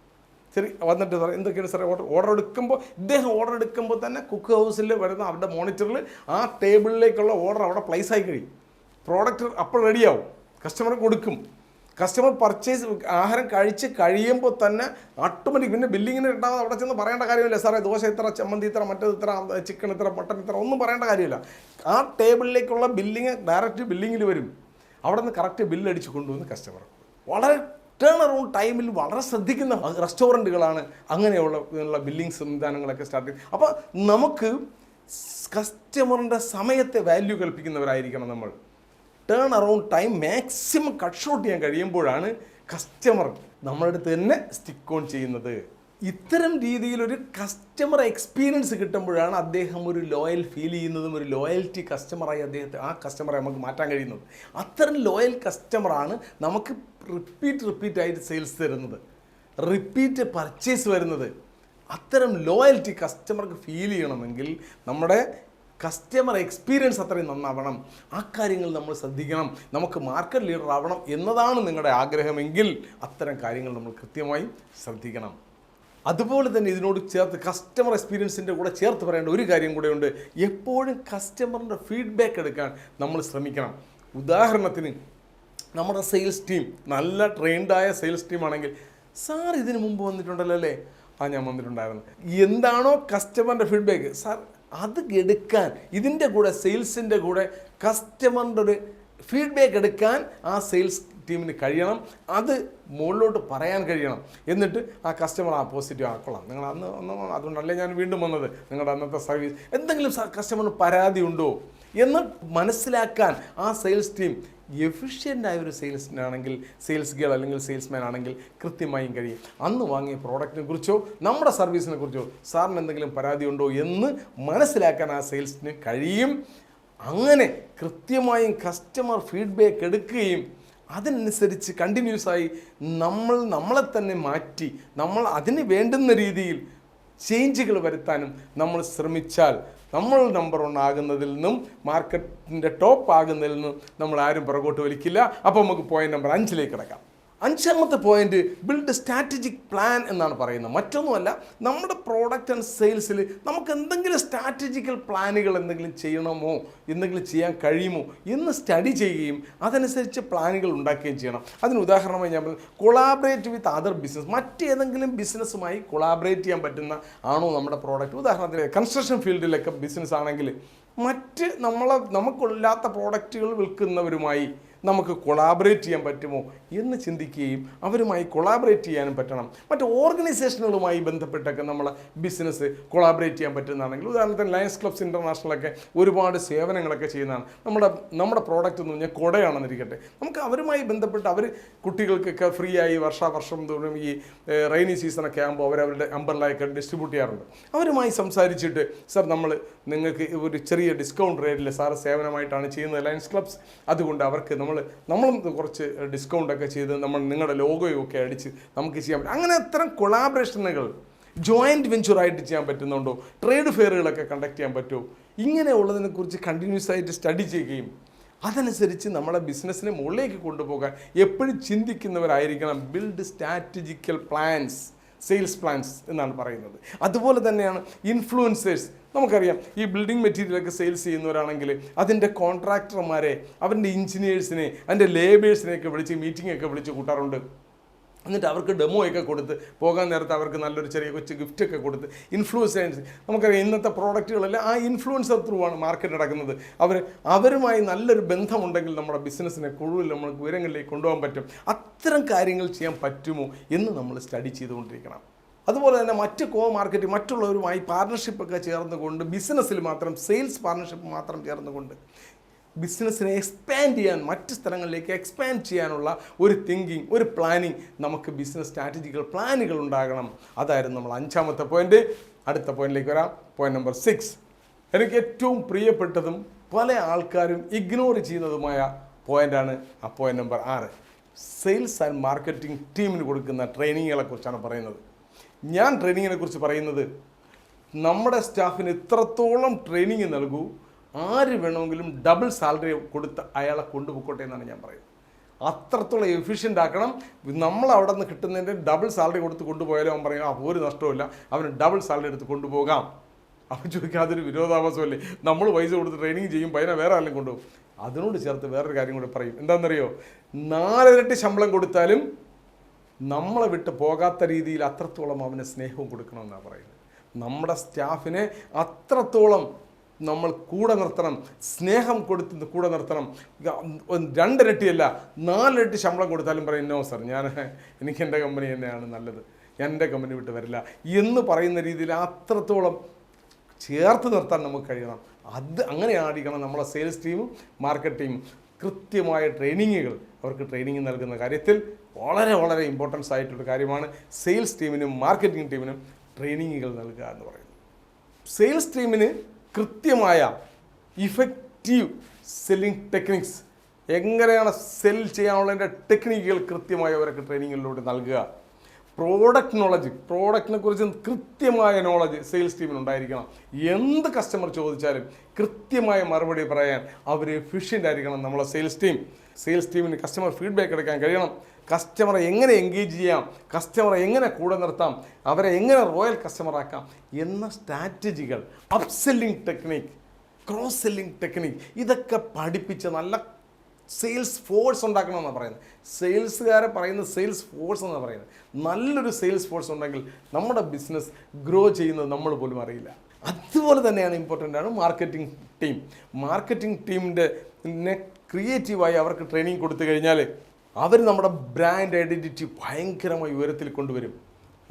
വന്നിട്ട് സാർ എന്തൊക്കെയാണ് സാറേ ഓർഡർ എടുക്കുമ്പോൾ, ഇദ്ദേഹം ഓർഡർ എടുക്കുമ്പോൾ തന്നെ കുക്ക് ഹൗസിൽ വരുന്ന അവരുടെ മോണിറ്ററിൽ ആ ടേബിളിലേക്കുള്ള ഓർഡർ അവിടെ പ്ലേസ് ആയി കഴിയും. പ്രോഡക്റ്റ് അപ്പോൾ റെഡിയാവും, കസ്റ്റമർ കൊടുക്കും. കസ്റ്റമർ പർച്ചേസ് ആഹാരം കഴിച്ച് കഴിയുമ്പോൾ തന്നെ ഓട്ടോമാറ്റിക് പിന്നെ ബില്ലിങ്ങിന് കിട്ടാതെ അവിടെ ചെന്ന് പറയേണ്ട കാര്യമില്ല. സാറേ ദോശ ഇത്ര, ചമ്മന്തി ഇത്ര, മറ്റേത് ഇത്ര, ചിക്കൻ ഇത്ര, മട്ടൻ ഇത്ര, ഒന്നും പറയേണ്ട കാര്യമില്ല. ആ ടേബിളിലേക്കുള്ള ബില്ലിങ് ഡയറക്റ്റ് ബില്ലിങ്ങിൽ വരും. അവിടെ നിന്ന് കറക്റ്റ് ബില്ലടിച്ച് കൊണ്ടുവന്ന് കസ്റ്റമർ. വളരെ ടേൺ അറൗണ്ട് ടൈമിൽ വളരെ ശ്രദ്ധിക്കുന്ന റെസ്റ്റോറൻറ്റുകളാണ് അങ്ങനെയുള്ള ബില്ലിംഗ് സംവിധാനങ്ങളൊക്കെ സ്റ്റാർട്ട് ചെയ്യും. അപ്പോൾ നമുക്ക് കസ്റ്റമറിൻ്റെ സമയത്തെ വാല്യൂ കൽപ്പിക്കുന്നവരായിരിക്കണം നമ്മൾ. Turn around time maximum cut short ചെയ്യാൻ കഴിയുമ്പോഴാണ് കസ്റ്റമർ നമ്മളുടെ അടുത്ത് തന്നെ സ്റ്റിക്ക് ഓൺ ചെയ്യുന്നത്. ഇത്തരം രീതിയിലൊരു കസ്റ്റമർ എക്സ്പീരിയൻസ് കിട്ടുമ്പോഴാണ് അദ്ദേഹം ഒരു ലോയൽ ഫീൽ ചെയ്യുന്നതും ഒരു ലോയൽറ്റി കസ്റ്റമറായി ആ കസ്റ്റമറെ നമുക്ക് മാറ്റാൻ കഴിയുന്നത്. അത്തരം ലോയൽ കസ്റ്റമറാണ് നമുക്ക് റിപ്പീറ്റായിട്ട് സെയിൽസ് തരുന്നത്, റിപ്പീറ്റ് പർച്ചേസ് വരുന്നത്. അത്തരം ലോയൽറ്റി കസ്റ്റമർക്ക് ഫീൽ ചെയ്യണമെങ്കിൽ നമ്മുടെ കസ്റ്റമർ എക്സ്പീരിയൻസ് അത്രയും നന്നാവണം. ആ കാര്യങ്ങൾ നമ്മൾ ശ്രദ്ധിക്കണം. നമുക്ക് മാർക്കറ്റ് ലീഡർ ആവണം എന്നതാണ് നിങ്ങളുടെ ആഗ്രഹമെങ്കിൽ അത്തരം കാര്യങ്ങൾ നമ്മൾ കൃത്യമായി ശ്രദ്ധിക്കണം. അതുപോലെ തന്നെ ഇതിനോട് ചേർത്ത് കസ്റ്റമർ എക്സ്പീരിയൻസിൻ്റെ കൂടെ ചേർത്ത് പറയേണ്ട ഒരു കാര്യം കൂടെയുണ്ട്. എപ്പോഴും കസ്റ്റമറിൻ്റെ ഫീഡ്ബാക്ക് എടുക്കാൻ നമ്മൾ ശ്രമിക്കണം. ഉദാഹരണത്തിന് നമ്മുടെ സെയിൽസ് ടീം നല്ല ട്രെയിൻഡായ സെയിൽസ് ടീം ആണെങ്കിൽ, സാർ ഇതിന് മുമ്പ് വന്നിട്ടുണ്ടല്ലോ അല്ലേ? ഞാൻ വന്നിട്ടുണ്ടായിരുന്നു. എന്താണോ കസ്റ്റമറിൻ്റെ ഫീഡ്ബാക്ക്, സാർ അത് എടുക്കാൻ ഇതിൻ്റെ കൂടെ സെയിൽസിൻ്റെ കൂടെ കസ്റ്റമറിൻ്റെ ഒരു ഫീഡ്ബാക്ക് എടുക്കാൻ ആ സെയിൽസ് ടീമിന് കഴിയണം. അത് മുകളിലോട്ട് പറയാൻ കഴിയണം. എന്നിട്ട് ആ കസ്റ്റമർ പോസിറ്റീവ് ആക്കണം. നിങ്ങൾ അതുകൊണ്ടല്ലേ ഞാൻ വീണ്ടും വന്നത്, നിങ്ങളുടെ അന്നത്തെ സർവീസ് എന്തെങ്കിലും കസ്റ്റമറിന് പരാതി ഉണ്ടോ എന്ന് മനസ്സിലാക്കാൻ ആ സെയിൽസ് ടീം എഫിഷ്യൻ്റായ ഒരു സെയിൽസിനാണെങ്കിൽ, സെയിൽസ് ഗേൾ അല്ലെങ്കിൽ സെയിൽസ്മാൻ ആണെങ്കിൽ കൃത്യമായും കഴിയും. അന്ന് വാങ്ങിയ പ്രോഡക്റ്റിനെ കുറിച്ചോ നമ്മുടെ സർവീസിനെ കുറിച്ചോ സാറിന് എന്തെങ്കിലും പരാതി ഉണ്ടോ എന്ന് മനസ്സിലാക്കാൻ ആ സെയിൽസിന് കഴിയും. അങ്ങനെ കൃത്യമായും കസ്റ്റമർ ഫീഡ്ബാക്ക് എടുക്കുകയും അതനുസരിച്ച് കണ്ടിന്യൂസായി നമ്മളെ തന്നെ മാറ്റി നമ്മൾ അതിന് വേണ്ടുന്ന രീതിയിൽ ചേഞ്ചുകൾ വരുത്താനും നമ്മൾ ശ്രമിച്ചാൽ നമ്മൾ നമ്പർ 1 ആകുന്നതിൽ നിന്നും മാർക്കറ്റിൻ്റെ ടോപ്പ് ആകുന്നതിൽ നിന്നും നമ്മൾ ആരും പുറകോട്ട് വലിക്കില്ല. അപ്പോൾ നമുക്ക് പോയിന്റ് നമ്പർ 5 കിടക്കാം. 5ാമത്തെ പോയിന്റ് ബിൽഡ് സ്ട്രാറ്റജിക് പ്ലാൻ എന്നാണ് പറയുന്നത്. മറ്റൊന്നുമല്ല, നമ്മുടെ പ്രോഡക്റ്റ് ആൻഡ് സെയിൽസിൽ നമുക്ക് എന്തെങ്കിലും സ്ട്രാറ്റജിക്കൽ പ്ലാനുകൾ എന്തെങ്കിലും ചെയ്യണമോ, എന്തെങ്കിലും ചെയ്യാൻ കഴിയുമോ എന്ന് സ്റ്റഡി ചെയ്യുകയും അതനുസരിച്ച് പ്ലാനുകൾ ഉണ്ടാക്കുകയും ചെയ്യണം. അതിന് ഉദാഹരണമായി ഞാൻ കൊളാബറേറ്റ് വിത്ത് അതർ ബിസിനസ്, മറ്റേതെങ്കിലും ബിസിനസ്സുമായി കൊളാബറേറ്റ് ചെയ്യാൻ പറ്റുന്ന ആണോ നമ്മുടെ പ്രോഡക്റ്റ്. ഉദാഹരണത്തിന് കൺസ്ട്രക്ഷൻ ഫീൽഡിലൊക്കെ ബിസിനസ് ആണെങ്കിൽ മറ്റ് നമുക്കില്ലാത്ത പ്രോഡക്റ്റുകൾ വിൽക്കുന്നവരുമായി നമുക്ക് കൊളാബറേറ്റ് ചെയ്യാൻ പറ്റുമോ എന്ന് ചിന്തിക്കുകയും അവരുമായി കൊളാബറേറ്റ് ചെയ്യാനും പറ്റണം. മറ്റ് ഓർഗനൈസേഷനുകളുമായി ബന്ധപ്പെട്ടൊക്കെ നമ്മൾ ബിസിനസ് കൊളാബറേറ്റ് ചെയ്യാൻ പറ്റുന്നതാണെങ്കിൽ, ഉദാഹരണത്തിന് ലയൺസ് ക്ലബ്സ് ഇൻ്റർനാഷണലൊക്കെ ഒരുപാട് സേവനങ്ങളൊക്കെ ചെയ്യുന്നതാണ്. നമ്മുടെ പ്രോഡക്റ്റ് എന്ന് പറഞ്ഞാൽ കുടയാണെന്നിരിക്കട്ടെ, നമുക്ക് അവരുമായി ബന്ധപ്പെട്ട് അവർ കുട്ടികൾക്കൊക്കെ ഫ്രീ ആയി വർഷം തോറും ഈ റെയിനി സീസണൊക്കെ ആകുമ്പോൾ അവരവരുടെ അംബർലയൊക്കെ ഡിസ്ട്രിബ്യൂട്ട് ചെയ്യാറുണ്ട്. അവരുമായി സംസാരിച്ചിട്ട്, സാർ നിങ്ങൾക്ക് ഒരു ചെറിയ ഡിസ്കൗണ്ട് റേറ്റിൽ സാറ് സേവനമായിട്ടാണ് ചെയ്യുന്നത് ലയൺസ് ക്ലബ്സ്, അതുകൊണ്ട് അവർക്ക് നമ്മളും കുറച്ച് ഡിസ്കൗണ്ടൊക്കെ ചെയ്ത് നിങ്ങളുടെ ലോഗോയൊക്കെ അടിച്ച് നമുക്ക് ചെയ്യാൻ പറ്റും. അങ്ങനെ അത്തരം കൊളാബറേഷനുകൾ ജോയിൻറ്റ് വെഞ്ചറായിട്ട് ചെയ്യാൻ പറ്റുന്നുണ്ടോ, ട്രേഡ് ഫെയറുകളൊക്കെ കണ്ടക്ട് ചെയ്യാൻ പറ്റുമോ, ഇങ്ങനെയുള്ളതിനെക്കുറിച്ച് കണ്ടിന്യൂസ് ആയിട്ട് സ്റ്റഡി ചെയ്യുകയും അതനുസരിച്ച് നമ്മളെ ബിസിനസ്സിനെ മുകളിലേക്ക് കൊണ്ടുപോകാൻ എപ്പോഴും ചിന്തിക്കുന്നവരായിരിക്കണം. Build strategical plans, sales plans എന്നാണ് പറയുന്നത്. അതുപോലെ തന്നെയാണ് ഇൻഫ്ലുവൻസേഴ്സ്. നമുക്കറിയാം, ഈ ബിൽഡിംഗ് മെറ്റീരിയലൊക്കെ സെയിൽസ് ചെയ്യുന്നവരാണെങ്കിൽ അതിൻ്റെ കോൺട്രാക്ടർമാരെ, അവരുടെ എഞ്ചിനീയേഴ്സിനെ, അതിൻ്റെ ലേബേഴ്സിനെയൊക്കെ വിളിച്ച് മീറ്റിംഗ് ഒക്കെ വിളിച്ച് കൂട്ടാറുണ്ട്. എന്നിട്ട് അവർക്ക് ഡെമോ ഒക്കെ കൊടുത്ത് പോകാൻ നേരത്ത് അവർക്ക് നല്ലൊരു ചെറിയ കൊച്ചു ഗിഫ്റ്റൊക്കെ കൊടുത്ത് ഇൻഫ്ലുവൻസേഴ്സ്, നമുക്കറിയാം ഇന്നത്തെ പ്രോഡക്റ്റുകളെല്ലാം ആ ഇൻഫ്ലുവൻസർ ത്രൂ ആണ് മാർക്കറ്റ് നടക്കുന്നത്. അവരുമായി നല്ലൊരു ബന്ധമുണ്ടെങ്കിൽ നമ്മുടെ ബിസിനസ്സിനെ കൂടുതൽ നമുക്ക് ഉയരങ്ങളിലേക്ക് കൊണ്ടുപോകാൻ പറ്റും. അത്തരം കാര്യങ്ങൾ ചെയ്യാൻ പറ്റുമോ എന്ന് നമ്മൾ സ്റ്റഡി ചെയ്തുകൊണ്ടിരിക്കണം. അതുപോലെ തന്നെ മറ്റ് മാർക്കറ്റിംഗ് മറ്റുള്ളവരുമായി പാർട്ണർഷിപ്പൊക്കെ ചേർന്നുകൊണ്ട് ബിസിനസ്സിൽ മാത്രം സെയിൽസ് പാർട്ണർഷിപ്പ് മാത്രം ചേർന്നുകൊണ്ട് ബിസിനസ്സിനെ എക്സ്പാൻഡ് ചെയ്യാൻ, മറ്റ് സ്ഥലങ്ങളിലേക്ക് എക്സ്പാൻഡ് ചെയ്യാനുള്ള ഒരു തിങ്കിങ്, ഒരു പ്ലാനിങ്, നമുക്ക് ബിസിനസ് സ്ട്രാറ്റജികൾ, പ്ലാനുകൾ ഉണ്ടാകണം. അതായിരുന്നു നമ്മൾ 5ാമത്തെ പോയിന്റ്. അടുത്ത പോയിന്റിലേക്ക് വരാം. പോയിന്റ് നമ്പർ 6, എനിക്ക് ഏറ്റവും പ്രിയപ്പെട്ടതും പല ആൾക്കാരും ഇഗ്നോർ ചെയ്യുന്നതുമായ പോയിന്റാണ് ആ point number 6. Sales and marketing ടീമിന് കൊടുക്കുന്ന ട്രെയിനിങ്ങുകളെ കുറിച്ചാണ് പറയുന്നത്. ഞാൻ ട്രെയിനിങ്ങിനെ കുറിച്ച് പറയുന്നത്, നമ്മുടെ സ്റ്റാഫിന് ഇത്രത്തോളം ട്രെയിനിങ് നൽകൂ, ആര് വേണമെങ്കിലും ഡബിൾ സാലറി കൊടുത്ത് അയാളെ കൊണ്ടുപോയിക്കോട്ടെ എന്നാണ് ഞാൻ പറയുന്നത്. അത്രത്തോളം എഫിഷ്യൻ്റ് ആക്കണം. നമ്മൾ അവിടെ നിന്ന് കിട്ടുന്നതിൻ്റെ ഡബിൾ സാലറി കൊടുത്ത് കൊണ്ടുപോയാലും അവൻ പറയും ഒരു നഷ്ടമില്ല, അവന് ഡബിൾ സാലറി എടുത്ത് കൊണ്ടുപോകാം. അവൻ ചോദിക്കാൻ അതൊരു വിരോധാഭാസമല്ലേ? നമ്മൾ പൈസ കൊടുത്ത് ട്രെയിനിങ് ചെയ്യും, പൈന വേറെ ആരെങ്കിലും കൊണ്ടുപോകും. അതിനോട് ചേർത്ത് വേറൊരു കാര്യം കൂടി പറയും. എന്താണെന്നറിയോ? 4 ഇരട്ടി ശമ്പളം കൊടുത്താലും നമ്മളെ വിട്ട് പോകാത്ത രീതിയിൽ അത്രത്തോളം അവന് സ്നേഹവും കൊടുക്കണമെന്നാണ് പറയുന്നത്. നമ്മുടെ സ്റ്റാഫിനെ അത്രത്തോളം നമ്മൾ കൂടെ നിർത്തണം, സ്നേഹം കൊടുത്ത് കൂടെ നിർത്തണം. 2 ഇരട്ടിയല്ല 4 ഇരട്ടി ശമ്പളം കൊടുത്താലും പറയും നോ സർ, എനിക്ക് എൻ്റെ കമ്പനി തന്നെയാണ് നല്ലത്, ഞാൻ എൻ്റെ കമ്പനി വിട്ട് വരില്ല എന്ന് പറയുന്ന രീതിയിൽ അത്രത്തോളം ചേർത്ത് നിർത്താൻ നമുക്ക് കഴിയണം. അങ്ങനെയായിരിക്കണം നമ്മളെ സെയിൽസ് ടീമും മാർക്കറ്റ് ടീമും. കൃത്യമായ ട്രെയിനിങ്ങുകൾ അവർക്ക് ട്രെയിനിങ് നൽകുന്ന കാര്യത്തിൽ വളരെ വളരെ ഇമ്പോർട്ടൻസ് ആയിട്ടൊരു കാര്യമാണ് സെയിൽസ് ടീമിനും മാർക്കറ്റിംഗ് ടീമിനും ട്രെയിനിങ്ങുകൾ നൽകുക എന്ന് പറയുന്നത്. സെയിൽസ് ടീമിന് കൃത്യമായ ഇഫക്റ്റീവ് സെല്ലിംഗ് ടെക്നിക്സ്, എങ്ങനെയാണ് സെൽ ചെയ്യാനുള്ളതിൻ്റെ ടെക്നിക്കുകൾ കൃത്യമായി അവർക്ക് ട്രെയിനിങ്ങിലൂടെ നൽകുക. പ്രോഡക്റ്റിനെ കുറിച്ച് കൃത്യമായ നോളജ് സെയിൽസ് ടീമിനുണ്ടായിരിക്കണം. എന്ത് കസ്റ്റമർ ചോദിച്ചാലും കൃത്യമായ മറുപടി പറയാൻ അവർ എഫിഷ്യൻ്റ് ആയിരിക്കണം നമ്മളെ സെയിൽസ് ടീമിന് കസ്റ്റമർ ഫീഡ്ബാക്ക് എടുക്കാൻ കഴിയണം. കസ്റ്റമറെ എങ്ങനെ എൻഗേജ് ചെയ്യാം, കസ്റ്റമറെ എങ്ങനെ കൂടെ നിർത്താം, അവരെ എങ്ങനെ റോയൽ കസ്റ്റമർ ആക്കാം എന്ന സ്ട്രാറ്റജികൾ, അപ്സെല്ലിംഗ് ടെക്നിക്ക്, ക്രോസ് സെല്ലിംഗ് ടെക്നിക്ക്, ഇതൊക്കെ പഠിപ്പിച്ച് നല്ല സെയിൽസ് ഫോഴ്സ് ഉണ്ടാക്കണമെന്നാണ് പറയുന്നത്. സെയിൽസുകാരെ പറയുന്നത് സെയിൽസ് ഫോഴ്സ് എന്നാണ് പറയുന്നത്. നല്ലൊരു സെയിൽസ് ഫോഴ്സ് ഉണ്ടെങ്കിൽ നമ്മുടെ ബിസിനസ് ഗ്രോ ചെയ്യുന്നത് നമ്മൾ പോലും അറിയില്ല. അതുപോലെ തന്നെയാണ് ഇമ്പോർട്ടൻ്റ് ആണ് മാർക്കറ്റിംഗ് ടീമിൻ്റെ ക്രിയേറ്റീവായി അവർക്ക് ട്രെയിനിങ് കൊടുത്തു കഴിഞ്ഞാൽ അവർ നമ്മുടെ ബ്രാൻഡ് ഐഡൻറ്റിറ്റി ഭയങ്കരമായി ഉയരത്തിൽ കൊണ്ടുവരും.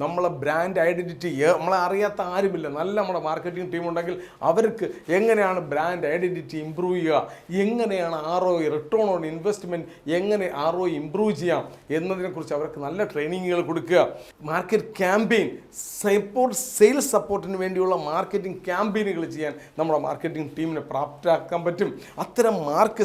നമ്മളെ ബ്രാൻഡ് ഐഡൻറ്റിറ്റി നമ്മളെ അറിയാത്ത ആരുമില്ല. നല്ല നമ്മുടെ മാർക്കറ്റിംഗ് ടീം ഉണ്ടെങ്കിൽ അവർക്ക് എങ്ങനെയാണ് ബ്രാൻഡ് ഐഡൻറ്റിറ്റി ഇമ്പ്രൂവ് ചെയ്യുക, എങ്ങനെയാണ് ROI റിട്ടേൺ ഓൺ ഇൻവെസ്റ്റ്മെൻറ്റ്, എങ്ങനെ ROI ഇമ്പ്രൂവ് ചെയ്യാം എന്നതിനെക്കുറിച്ച് അവർക്ക് നല്ല ട്രെയിനിങ്ങുകൾ കൊടുക്കുക. മാർക്കറ്റ് ക്യാമ്പയിൻ സെയിൽസ് സപ്പോർട്ടിന് വേണ്ടിയുള്ള മാർക്കറ്റിംഗ് ക്യാമ്പയിനുകൾ ചെയ്യാൻ നമ്മുടെ മാർക്കറ്റിംഗ് ടീമിനെ പ്രാപ്തരാക്കാൻ പറ്റും. അത്തരം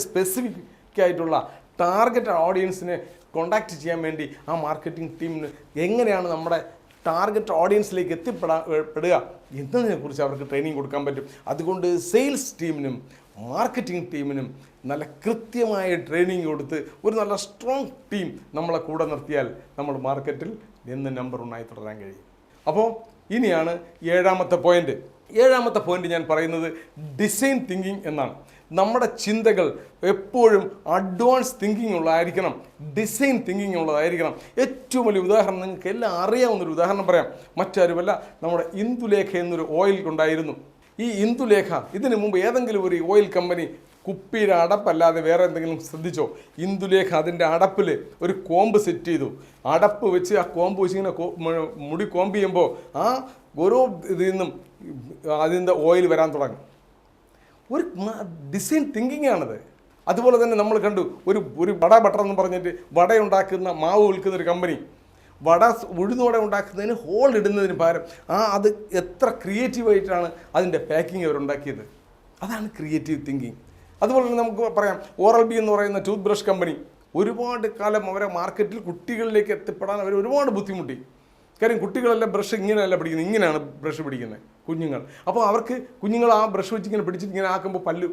സ്പെസിഫിക് ആയിട്ടുള്ള ടാർഗറ്റ് ഓഡിയൻസിനെ കോണ്ടാക്ട് ചെയ്യാൻ വേണ്ടി ആ മാർക്കറ്റിംഗ് ടീമിന് എങ്ങനെയാണ് നമ്മുടെ ടാർഗറ്റ് ഓഡിയൻസിലേക്ക് എത്തിപ്പെടുക എന്നതിനെക്കുറിച്ച് അവർക്ക് ട്രെയിനിങ് കൊടുക്കാൻ പറ്റും. അതുകൊണ്ട് സെയിൽസ് ടീമിനും മാർക്കറ്റിംഗ് ടീമിനും നല്ല കൃത്യമായ ട്രെയിനിങ് കൊടുത്ത് ഒരു നല്ല സ്ട്രോങ് ടീം നമ്മളെ കൂടെ നിർത്തിയാൽ നമ്മൾ മാർക്കറ്റിൽ എന്ന് നമ്പർ 1 ആയി തുടരാൻ കഴിയും. അപ്പോൾ ഇനിയാണ് 7ാമത്തെ പോയിന്റ് ഞാൻ പറയുന്നത് ഡിസൈൻ തിങ്കിങ് എന്നാണ്. നമ്മുടെ ചിന്തകൾ എപ്പോഴും അഡ്വാൻസ് തിങ്കിങ് ഉള്ളതായിരിക്കണം, ഡിസൈൻ തിങ്കിങ് ഉള്ളതായിരിക്കണം. ഏറ്റവും വലിയ ഉദാഹരണം നിങ്ങൾക്ക് എല്ലാം അറിയാവുന്നൊരു ഉദാഹരണം പറയാം. മറ്റാരുമല്ല, നമ്മുടെ ഇന്ദുലേഖ എന്നൊരു ഓയിൽ ഉണ്ടായിരുന്നു. ഈ ഇന്ദുലേഖ ഇതിനു മുമ്പ് ഏതെങ്കിലും ഒരു ഓയിൽ കമ്പനി കുപ്പിയുടെ അടപ്പല്ലാതെ വേറെ എന്തെങ്കിലും ശ്രദ്ധിച്ചോ? ഇന്ദുലേഖ അതിൻ്റെ അടപ്പിൽ ഒരു കോമ്പ് സെറ്റ് ചെയ്തു. അടപ്പ് വെച്ച് ആ കോമ്പ് വെച്ച് ഇങ്ങനെ മുടി കോമ്പ് ചെയ്യുമ്പോൾ ആ ഓരോ ഇതിൽ നിന്നും അതിൻ്റെ ഓയിൽ വരാൻ തുടങ്ങും. ഒരു ഡിസൈൻ തിങ്കിങ് ആണത്. അതുപോലെ തന്നെ നമ്മൾ കണ്ടു ഒരു വട ബട്ടർ എന്ന് പറഞ്ഞിട്ട് വടയുണ്ടാക്കുന്ന മാവ് വിൽക്കുന്ന ഒരു കമ്പനി ഉഴുന്നുവട ഉണ്ടാക്കുന്നതിന് ഹോൾ ഇടുന്നതിന് പകരം അത് എത്ര ക്രിയേറ്റീവായിട്ടാണ് അതിൻ്റെ പാക്കിങ് അവരുണ്ടാക്കിയത്. അതാണ് ക്രിയേറ്റീവ് തിങ്കിങ്. അതുപോലെ തന്നെ നമുക്ക് പറയാം Oral-B എന്ന് പറയുന്ന ടൂത്ത് ബ്രഷ് കമ്പനി ഒരുപാട് കാലം അവരെ മാർക്കറ്റിൽ കുട്ടികളിലേക്ക് എത്തിപ്പെടാൻ അവർ ഒരുപാട് ബുദ്ധിമുട്ടി. കാര്യം കുട്ടികളെല്ലാം ബ്രഷ് ഇങ്ങനെയല്ല പിടിക്കുന്നത്, ഇങ്ങനെയാണ് ബ്രഷ് പിടിക്കുന്നത് കുഞ്ഞുങ്ങൾ. അപ്പോൾ അവർക്ക് കുഞ്ഞുങ്ങൾ ആ ബ്രഷ് വെച്ച് ഇങ്ങനെ പിടിച്ചിട്ട് ഇങ്ങനെ ആക്കുമ്പോൾ പല്ല്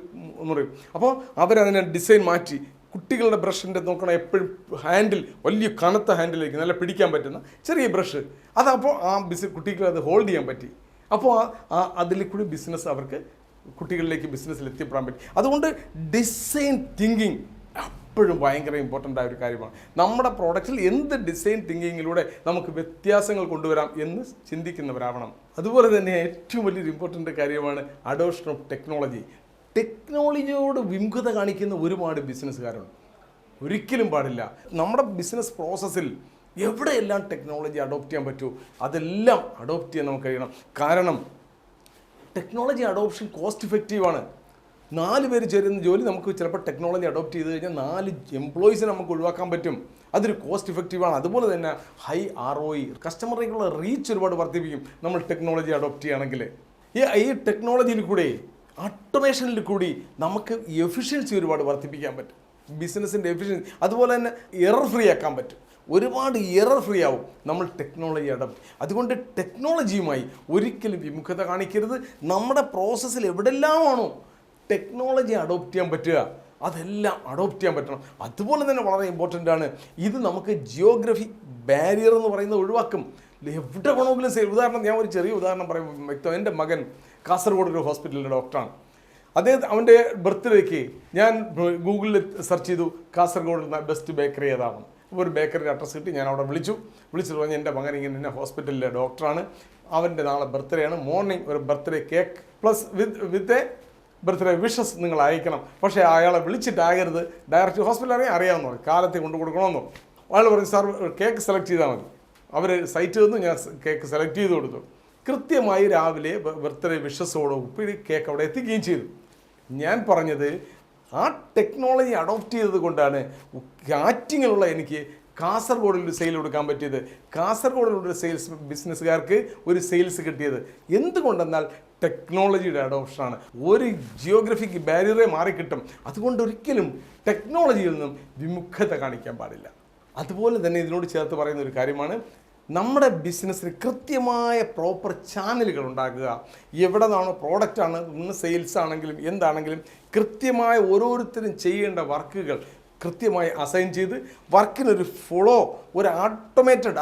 മുറിയും. അപ്പോൾ അവരതിനെ ഡിസൈൻ മാറ്റി കുട്ടികളുടെ ബ്രഷിൻ്റെ നോക്കണം എപ്പോഴും ഹാൻഡിൽ വലിയ കനത്ത ഹാൻഡിലേക്ക് നല്ല പിടിക്കാൻ പറ്റുന്ന ചെറിയ ബ്രഷ്. അതപ്പോൾ ആ കുട്ടികൾ അത് ഹോൾഡ് ചെയ്യാൻ പറ്റി. അപ്പോൾ അതിൽ കൂടി ബിസിനസ് അവർക്ക് കുട്ടികളിലേക്ക് ബിസിനസ്സിൽ എത്തിപ്പെടാൻ പറ്റി. അതുകൊണ്ട് ഡിസൈൻ തിങ്കിങ് എപ്പോഴും ഭയങ്കര ഇമ്പോർട്ടൻ്റ് ആയ ഒരു കാര്യമാണ്. നമ്മുടെ പ്രോഡക്റ്റിൽ എന്ത് ഡിസൈൻ തിങ്കിങ്ങിലൂടെ നമുക്ക് വ്യത്യാസങ്ങൾ കൊണ്ടുവരാം എന്ന് ചിന്തിക്കുന്നവരാവണം. അതുപോലെ തന്നെ ഏറ്റവും വലിയൊരു ഇമ്പോർട്ടൻ്റ് കാര്യമാണ് അഡോപ്ഷൻ ഓഫ് ടെക്നോളജി. ടെക്നോളജിയോട് വിമുഖത കാണിക്കുന്ന ഒരുപാട് ബിസിനസ്സുകാരുണ്ട്. ഒരിക്കലും പാടില്ല. നമ്മുടെ ബിസിനസ് പ്രോസസ്സിൽ എവിടെയെല്ലാം ടെക്നോളജി അഡോപ്റ്റ് ചെയ്യാൻ പറ്റുമോ അതെല്ലാം അഡോപ്റ്റ് ചെയ്യാൻ നമുക്ക് കഴിയണം. കാരണം ടെക്നോളജി അഡോപ്ഷൻ കോസ്റ്റ് ഇഫക്റ്റീവാണ്. 4 പേര് ചേരുന്ന ജോലി നമുക്ക് ചിലപ്പോൾ ടെക്നോളജി അഡോപ്റ്റ് ചെയ്ത് കഴിഞ്ഞാൽ 4 എംപ്ലോയീസിനെ നമുക്ക് ഒഴിവാക്കാൻ പറ്റും. അതൊരു കോസ്റ്റ് ഇഫക്റ്റീവാണ്. അതുപോലെ തന്നെ ഹൈ ROI, കസ്റ്റമറിലേക്കുള്ള റീച്ച് ഒരുപാട് വർദ്ധിപ്പിക്കും നമ്മൾ ടെക്നോളജി അഡോപ്റ്റ് ചെയ്യുകയാണെങ്കിൽ. ഈ ടെക്നോളജിയിൽ കൂടി ഓട്ടോമേഷനിൽ കൂടി നമുക്ക് എഫിഷ്യൻസി ഒരുപാട് വർദ്ധിപ്പിക്കാൻ പറ്റും. ബിസിനസ്സിൻ്റെ എഫിഷ്യൻസി അതുപോലെ തന്നെ എറർ ഫ്രീ ആക്കാൻ പറ്റും. ഒരുപാട് എറർ ഫ്രീ ആവും നമ്മൾ ടെക്നോളജി അഡോപ്റ്റ്. അതുകൊണ്ട് ടെക്നോളജിയുമായി ഒരിക്കലും വിമുഖത കാണിക്കരുത്. നമ്മുടെ പ്രോസസ്സിൽ എവിടെല്ലാമാണോ ടെക്നോളജി അഡോപ്റ്റ് ചെയ്യാൻ പറ്റുക അതെല്ലാം അഡോപ്റ്റ് ചെയ്യാൻ പറ്റണം. അതുപോലെ തന്നെ വളരെ ഇമ്പോർട്ടൻ്റ് ആണ് ഇത് നമുക്ക് ജിയോഗ്രഫി ബാരിയർ എന്ന് പറയുന്നത് ഒഴിവാക്കും. എവിടെ വേണമെങ്കിലും ഉദാഹരണം ഞാൻ ഒരു ചെറിയ ഉദാഹരണം പറയും വ്യക്തം. എൻ്റെ മകൻ കാസർഗോഡ് ഒരു ഹോസ്പിറ്റലിലെ ഡോക്ടറാണ്. അവൻ്റെ ബർത്ത്ഡേക്ക് ഞാൻ ഗൂഗിളിൽ സെർച്ച് ചെയ്തു കാസർഗോഡ് ബെസ്റ്റ് ബേക്കറി ഏതാണ്. അപ്പോൾ ഒരു ബേക്കറിയുടെ അഡ്രസ്സ് കിട്ടി. ഞാൻ അവിടെ വിളിച്ചിട്ട് പറഞ്ഞ് എൻ്റെ മകൻ ഇങ്ങനെ ഹോസ്പിറ്റലിലെ ഡോക്ടറാണ്, അവൻ്റെ നാളെ ബർത്ത്ഡേ ആണ്, മോർണിംഗ് ഒരു ബർത്ത്ഡേ കേക്ക് പ്ലസ് വിത്ത് ബർത്ത്ഡേ വിഷസ് നിങ്ങൾ അയക്കണം. പക്ഷേ അയാളെ വിളിച്ചിട്ടാകരുത്, ഡയറക്റ്റ് ഹോസ്പിറ്റലിൽ അറിയാമെന്ന് പറഞ്ഞു, കാലത്തെ കൊണ്ടു കൊടുക്കണമെന്ന് പറഞ്ഞു. അയാൾ പറഞ്ഞു സാർ കേക്ക് സെലക്ട് ചെയ്താൽ മതി. അവർ സൈറ്റ് തന്നു, ഞാൻ കേക്ക് സെലക്ട് ചെയ്ത് കൊടുത്തു. കൃത്യമായി രാവിലെ ബർത്ത്ഡേ വിഷസോടൊപ്പം കേക്ക് അവിടെ എത്തിക്കുകയും ചെയ്തു. ഞാൻ പറഞ്ഞത് ആ ടെക്നോളജി അഡോപ്റ്റ് ചെയ്തത് കൊണ്ടാണ് ആറ്റിങ്ങിലുള്ള എനിക്ക് കാസർഗോഡിൽ ഒരു സെയിൽ കൊടുക്കാൻ പറ്റിയത്. കാസർഗോഡിലുള്ള സെയിൽസ് ബിസിനസ്സുകാർക്ക് ഒരു സെയിൽസ് കിട്ടിയത് എന്തുകൊണ്ടെന്നാൽ ടെക്നോളജിയുടെ അഡോപ്ഷനാണ്. ഒരു ജിയോഗ്രഫിക്ക് ബാരിയറെ മാറിക്കിട്ടും. അതുകൊണ്ട് ഒരിക്കലും ടെക്നോളജിയിൽ നിന്നും വിമുഖത കാണിക്കാൻ പാടില്ല. അതുപോലെ തന്നെ ഇതിനോട് ചേർത്ത് പറയുന്ന ഒരു കാര്യമാണ് നമ്മുടെ ബിസിനസ്സിന് കൃത്യമായ പ്രോപ്പർ ചാനലുകൾ ഉണ്ടാക്കുക. എവിടെ നിന്നാണോ പ്രോഡക്റ്റാണ്, ഇന്ന് സെയിൽസ് ആണെങ്കിലും എന്താണെങ്കിലും കൃത്യമായ ഓരോരുത്തരും ചെയ്യേണ്ട വർക്കുകൾ കൃത്യമായി അസൈൻ ചെയ്ത് വർക്കിനൊരു ഫ്ലോ, ഒരു ഓട്ടോമേറ്റഡ്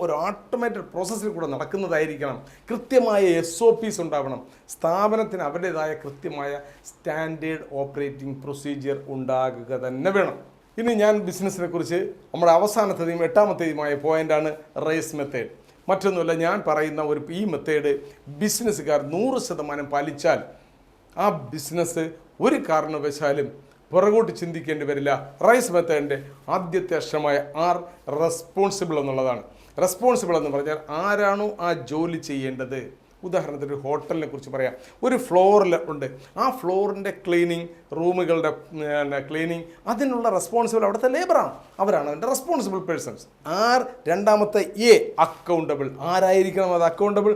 ഒരു ഓട്ടോമേറ്റഡ് പ്രോസസ്സിൽ കൂടെ നടക്കുന്നതായിരിക്കണം. കൃത്യമായ SOPs ഉണ്ടാവണം. സ്ഥാപനത്തിന് അവരുടേതായ കൃത്യമായ സ്റ്റാൻഡേർഡ് ഓപ്പറേറ്റിംഗ് പ്രൊസീജിയർ ഉണ്ടാകുക തന്നെ വേണം. ഇനി ഞാൻ ബിസിനസ്സിനെ കുറിച്ച് നമ്മുടെ അവസാനത്തേതും 8ാമത്തേതുമായ പോയിൻ്റാണ് റേസ് മെത്തേഡ്. മറ്റൊന്നുമല്ല, ഞാൻ പറയുന്ന ഈ മെത്തേഡ് ബിസിനസ്സുകാർ 100% പാലിച്ചാൽ ആ ബിസിനസ് ഒരു കാരണവശാലും പുറകോട്ട് ചിന്തിക്കേണ്ടി വരില്ല. റൈസ് മെത്തേഡിൻ്റെ ആദ്യത്തെ അക്ഷരമായ റെസ്പോൺസിബിൾ എന്നുള്ളതാണ്. റെസ്പോൺസിബിൾ എന്ന് പറഞ്ഞാൽ ആരാണോ ആ ജോലി ചെയ്യേണ്ടത്. ഉദാഹരണത്തിന് ഒരു ഹോട്ടലിനെ കുറിച്ച് പറയാം. ഒരു ഫ്ലോറിൽ ഉണ്ട്, ആ ഫ്ലോറിൻ്റെ ക്ലീനിങ്, റൂമുകളുടെ ക്ലീനിങ്, അതിനുള്ള റെസ്പോൺസിബിൾ അവിടുത്തെ ലേബറാണ്. അവരാണ് അതിൻ്റെ റെസ്പോൺസിബിൾ പേഴ്സൺസ്. രണ്ടാമത്തെ അക്കൗണ്ടബിൾ. ആരായിരിക്കണം അത് അക്കൗണ്ടബിൾ?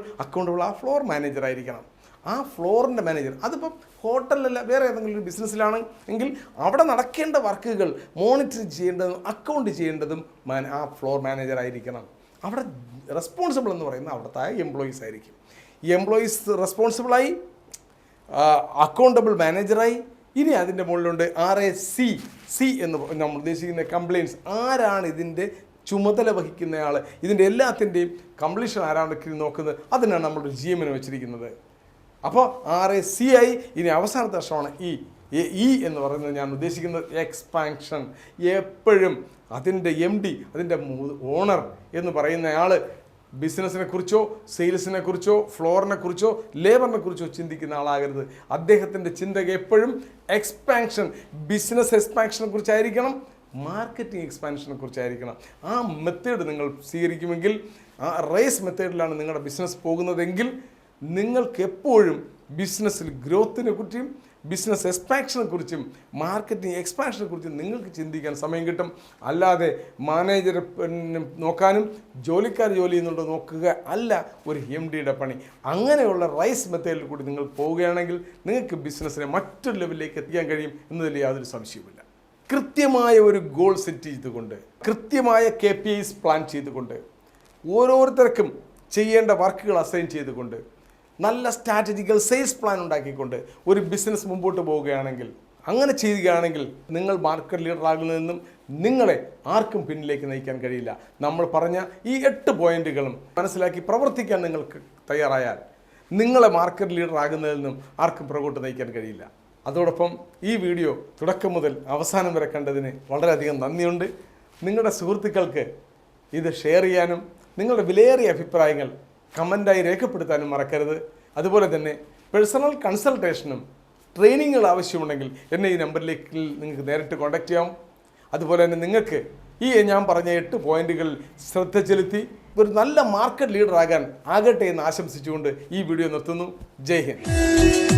ആ ഫ്ലോർ മാനേജർ ആയിരിക്കണം. ആ ഫ്ലോറിൻ്റെ മാനേജർ. അതിപ്പം ഹോട്ടലിലല്ല, വേറെ ഏതെങ്കിലും ഒരു ബിസിനസ്സിലാണ് എങ്കിൽ അവിടെ നടക്കേണ്ട വർക്കുകൾ മോണിറ്റർ ചെയ്യേണ്ടതും അക്കൗണ്ട് ചെയ്യേണ്ടതും ആ ഫ്ലോർ മാനേജർ ആയിരിക്കണം. അവിടെ റെസ്പോൺസിബിൾ എന്ന് പറയുന്നത് അവിടുത്തെ എംപ്ലോയീസ് ആയിരിക്കും. ഈ എംപ്ലോയീസ് റെസ്പോൺസിബിളായി, അക്കൗണ്ടബിൾ മാനേജറായി. ഇനി അതിൻ്റെ മുകളിലുണ്ട് RAC എന്ന് നമ്മൾ ഉദ്ദേശിക്കുന്ന കംപ്ലയിൻസ്. ആരാണ് ഇതിൻ്റെ ചുമതല വഹിക്കുന്നയാൾ, ഇതിൻ്റെ എല്ലാത്തിൻ്റെയും കംപ്ലീഷൻ ആരാണ് നോക്കുന്നത്, അതിനാണ് നമ്മളൊരു GM വെച്ചിരിക്കുന്നത്. അപ്പോൾ RAC ആയി. ഇനി അവസാനത്തെ വർഷമാണ് ഈ എന്ന് പറയുന്നത് ഞാൻ ഉദ്ദേശിക്കുന്നത് എക്സ്പാൻഷൻ. എപ്പോഴും അതിൻ്റെ MD, അതിൻ്റെ ഓണർ എന്ന് പറയുന്നയാൾ ബിസിനസ്സിനെ കുറിച്ചോ സെയിൽസിനെ കുറിച്ചോ ഫ്ലോറിനെ കുറിച്ചോ ലേബറിനെ കുറിച്ചോ ചിന്തിക്കുന്ന ആളാകരുത്. അദ്ദേഹത്തിൻ്റെ ചിന്ത എപ്പോഴും എക്സ്പാൻഷൻ, ബിസിനസ് എക്സ്പാൻഷനെ കുറിച്ചായിരിക്കണം, മാർക്കറ്റിംഗ് എക്സ്പാൻഷനെ കുറിച്ചായിരിക്കണം. ആ മെത്തേഡ് നിങ്ങൾ സ്വീകരിക്കുമെങ്കിൽ, ആ റേസ് മെത്തേഡിലാണ് നിങ്ങളുടെ ബിസിനസ് പോകുന്നതെങ്കിൽ നിങ്ങൾക്ക് എപ്പോഴും ബിസിനസ്സിൽ ഗ്രോത്തിനെ കുറിച്ചും ബിസിനസ് എക്സ്പാൻഷനെ കുറിച്ചും മാർക്കറ്റിംഗ് എക്സ്പാൻഷനെ കുറിച്ചും നിങ്ങൾക്ക് ചിന്തിക്കാൻ സമയം കിട്ടും. അല്ലാതെ മാനേജറെ നോക്കാനും ജോലിക്കാർ ജോലി ചെയ്യുന്നുണ്ടോ നോക്കുക അല്ല ഒരു MDയുടെ പണി. അങ്ങനെയുള്ള റൈസ് മെത്തേഡിൽ കൂടി നിങ്ങൾ പോവുകയാണെങ്കിൽ നിങ്ങൾക്ക് ബിസിനസ്സിനെ മറ്റൊരു ലെവലിലേക്ക് എത്തിക്കാൻ കഴിയും എന്നതിൽ യാതൊരു സംശയവുമില്ല. കൃത്യമായ ഒരു ഗോൾ സെറ്റ് ചെയ്തുകൊണ്ട്, കൃത്യമായ KPIs പ്ലാൻ ചെയ്തുകൊണ്ട്, ഓരോരുത്തർക്കും ചെയ്യേണ്ട വർക്കുകൾ അസൈൻ ചെയ്തുകൊണ്ട്, നല്ല സ്ട്രാറ്റജിക്കൽ സെയിൽസ് പ്ലാൻ ഉണ്ടാക്കിക്കൊണ്ട് ഒരു ബിസിനസ് മുമ്പോട്ട് പോവുകയാണെങ്കിൽ, അങ്ങനെ ചെയ്യുകയാണെങ്കിൽ നിങ്ങൾ മാർക്കറ്റ് ലീഡർ ആകുന്നതെന്നും നിങ്ങളെ ആർക്കും പിന്നിലേക്ക് നയിക്കാൻ കഴിയില്ല. നമ്മൾ പറഞ്ഞ ഈ 8 പോയിന്റുകളും മനസ്സിലാക്കി പ്രവർത്തിക്കാൻ നിങ്ങൾക്ക് തയ്യാറായാൽ നിങ്ങളെ മാർക്കറ്റ് ലീഡർ ആകുന്നതിൽ നിന്നും ആർക്കും പുറകോട്ട് നയിക്കാൻ കഴിയില്ല. അതോടൊപ്പം ഈ വീഡിയോ തുടക്കം മുതൽ അവസാനം വരെ കണ്ടതിന് വളരെയധികം നന്ദിയുണ്ട്. നിങ്ങളുടെ സുഹൃത്തുക്കൾക്ക് ഇത് ഷെയർ ചെയ്യാനും നിങ്ങളുടെ വിലയേറിയ അഭിപ്രായങ്ങൾ കമൻറ്റായി രേഖപ്പെടുത്താനും മറക്കരുത്. അതുപോലെ തന്നെ പേഴ്സണൽ കൺസൾട്ടേഷനും ട്രെയിനിങ്ങുകൾ ആവശ്യമുണ്ടെങ്കിൽ എന്നെ ഈ നമ്പറിലേക്ക് നിങ്ങൾക്ക് നേരിട്ട് കോൺടാക്റ്റ് ചെയ്യാം. അതുപോലെ തന്നെ നിങ്ങൾക്ക് ഈ ഞാൻ പറഞ്ഞ 8 പോയിന്റുകൾ ശ്രദ്ധ ചെലുത്തി ഒരു നല്ല മാർക്കറ്റ് ലീഡർ ആകാൻ ആകട്ടെ എന്ന് ആശംസിച്ചുകൊണ്ട് ഈ വീഡിയോ നിർത്തുന്നു. ജയ് ഹിന്ദ്.